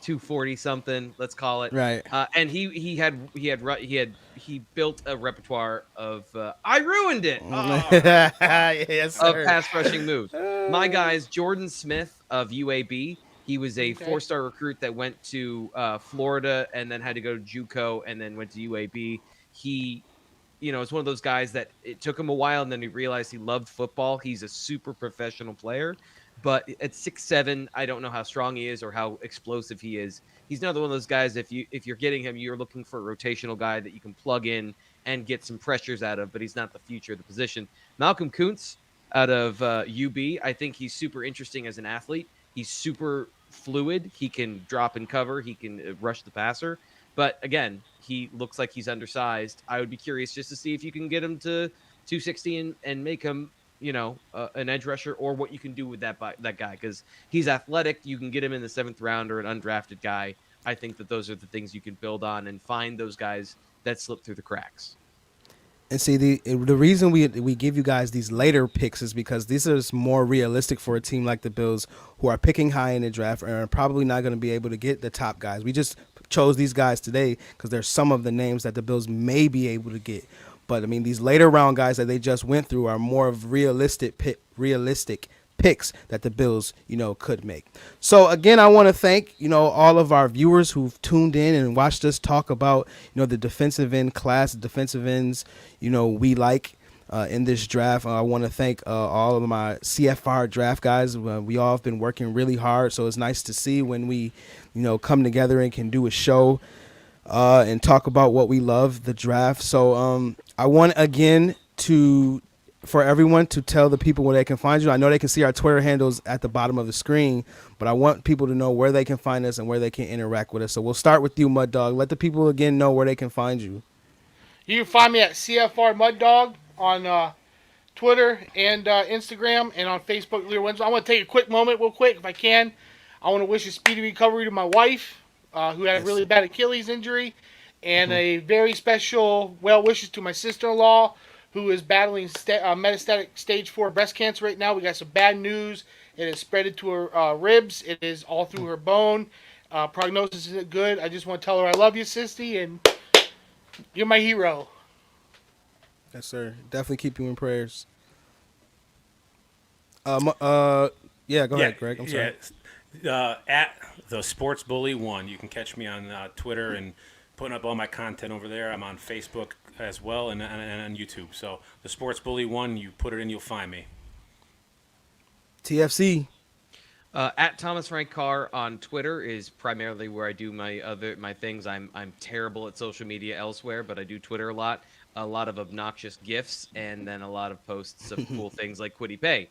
B: 240 something, let's call it.
A: Right.
B: And he built a repertoire of I ruined it.
A: Yes, sir.
B: Of pass rushing moves. My guy's Jordan Smith of UAB. He was a 4-star recruit that went to Florida and then had to go to JUCO and then went to UAB. He, is one of those guys that it took him a while and then he realized he loved football. He's a super professional player, but at 6'7", I don't know how strong he is or how explosive he is. He's another one of those guys. If you're getting him, you're looking for a rotational guy that you can plug in and get some pressures out of, but he's not the future of the position. Malcolm Kuntz out of UB, I think he's super interesting as an athlete. He's super fluid. He can drop and cover. He can rush the passer. But again, he looks like he's undersized. I would be curious just to see if you can get him to 260 and make him, an edge rusher, or what you can do with that guy, because he's athletic. You can get him in the 7th round or an undrafted guy. I think that those are the things you can build on and find those guys that slip through the cracks.
A: And see, the reason we give you guys these later picks is because these are more realistic for a team like the Bills, who are picking high in the draft and are probably not going to be able to get the top guys. We just chose these guys today because there's some of the names that the Bills may be able to get. But, I mean, these later round guys that they just went through are more of realistic picks that the Bills, could make. So again, I want to thank, all of our viewers who've tuned in and watched us talk about, the defensive end class, defensive ends, we like in this draft. I want to thank all of my CFR draft guys. We all have been working really hard, so it's nice to see when we, come together and can do a show and talk about what we love, the draft. So I want again for everyone to tell the people where they can find you. I know they can see our Twitter handles at the bottom of the screen, but I want people to know where they can find us and where they can interact with us. So we'll start with you, Mud Dog. Let the people again know where they can find you.
D: You can find me at CFR Mud Dog on Twitter and Instagram, and on Facebook. I want to take a quick moment, real quick, if I can. I want to wish a speedy recovery to my wife, who had a really bad Achilles injury, and a very special well wishes to my sister-in-law, who is battling metastatic stage 4 breast cancer right now. We got some bad news. It has spread to her ribs. It is all through her bone. Prognosis isn't good. I just want to tell her I love you, sissy, and you're my hero.
A: Yes, sir. Definitely keep you in prayers. Yeah, go ahead, Greg. I'm sorry.
C: At the Sports Bully 1. You can catch me on Twitter and putting up all my content over there. I'm on Facebook as well and on YouTube. So the Sports Bully 1, you put it in, you'll find me.
A: TFC.
B: At Thomas Frank Carr on Twitter is primarily where I do my things. I'm terrible at social media elsewhere, but I do Twitter a lot. A lot of obnoxious GIFs, and then a lot of posts of cool things like Quiddy Pay,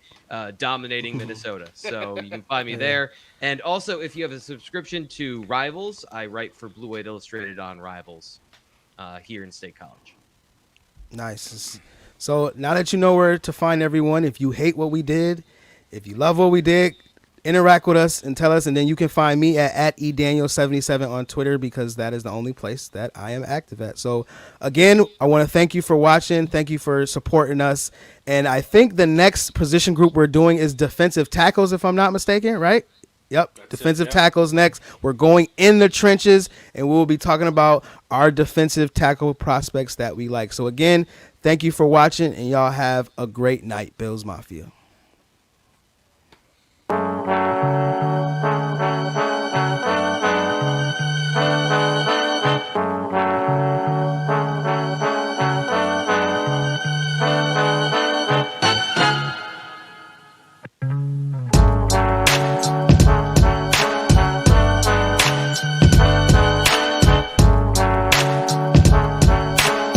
B: dominating Minnesota. So you can find me there. And also, if you have a subscription to Rivals, I write for Blue White Illustrated on Rivals here in State College.
A: Nice. So now that you know where to find everyone, if you hate what we did, if you love what we did, interact with us and tell us. And then you can find me at edaniel77 on Twitter, because that is the only place that I am active at. So again, I want to thank you for watching. Thank you for supporting us. And I think the next position group we're doing is defensive tackles, if I'm not mistaken, right? Yep.
C: That's
A: defensive
C: it,
A: tackles next. We're going in the trenches, and we'll be talking about our defensive tackle prospects that we like. So again, thank you for watching, and y'all have a great night, Bills Mafia.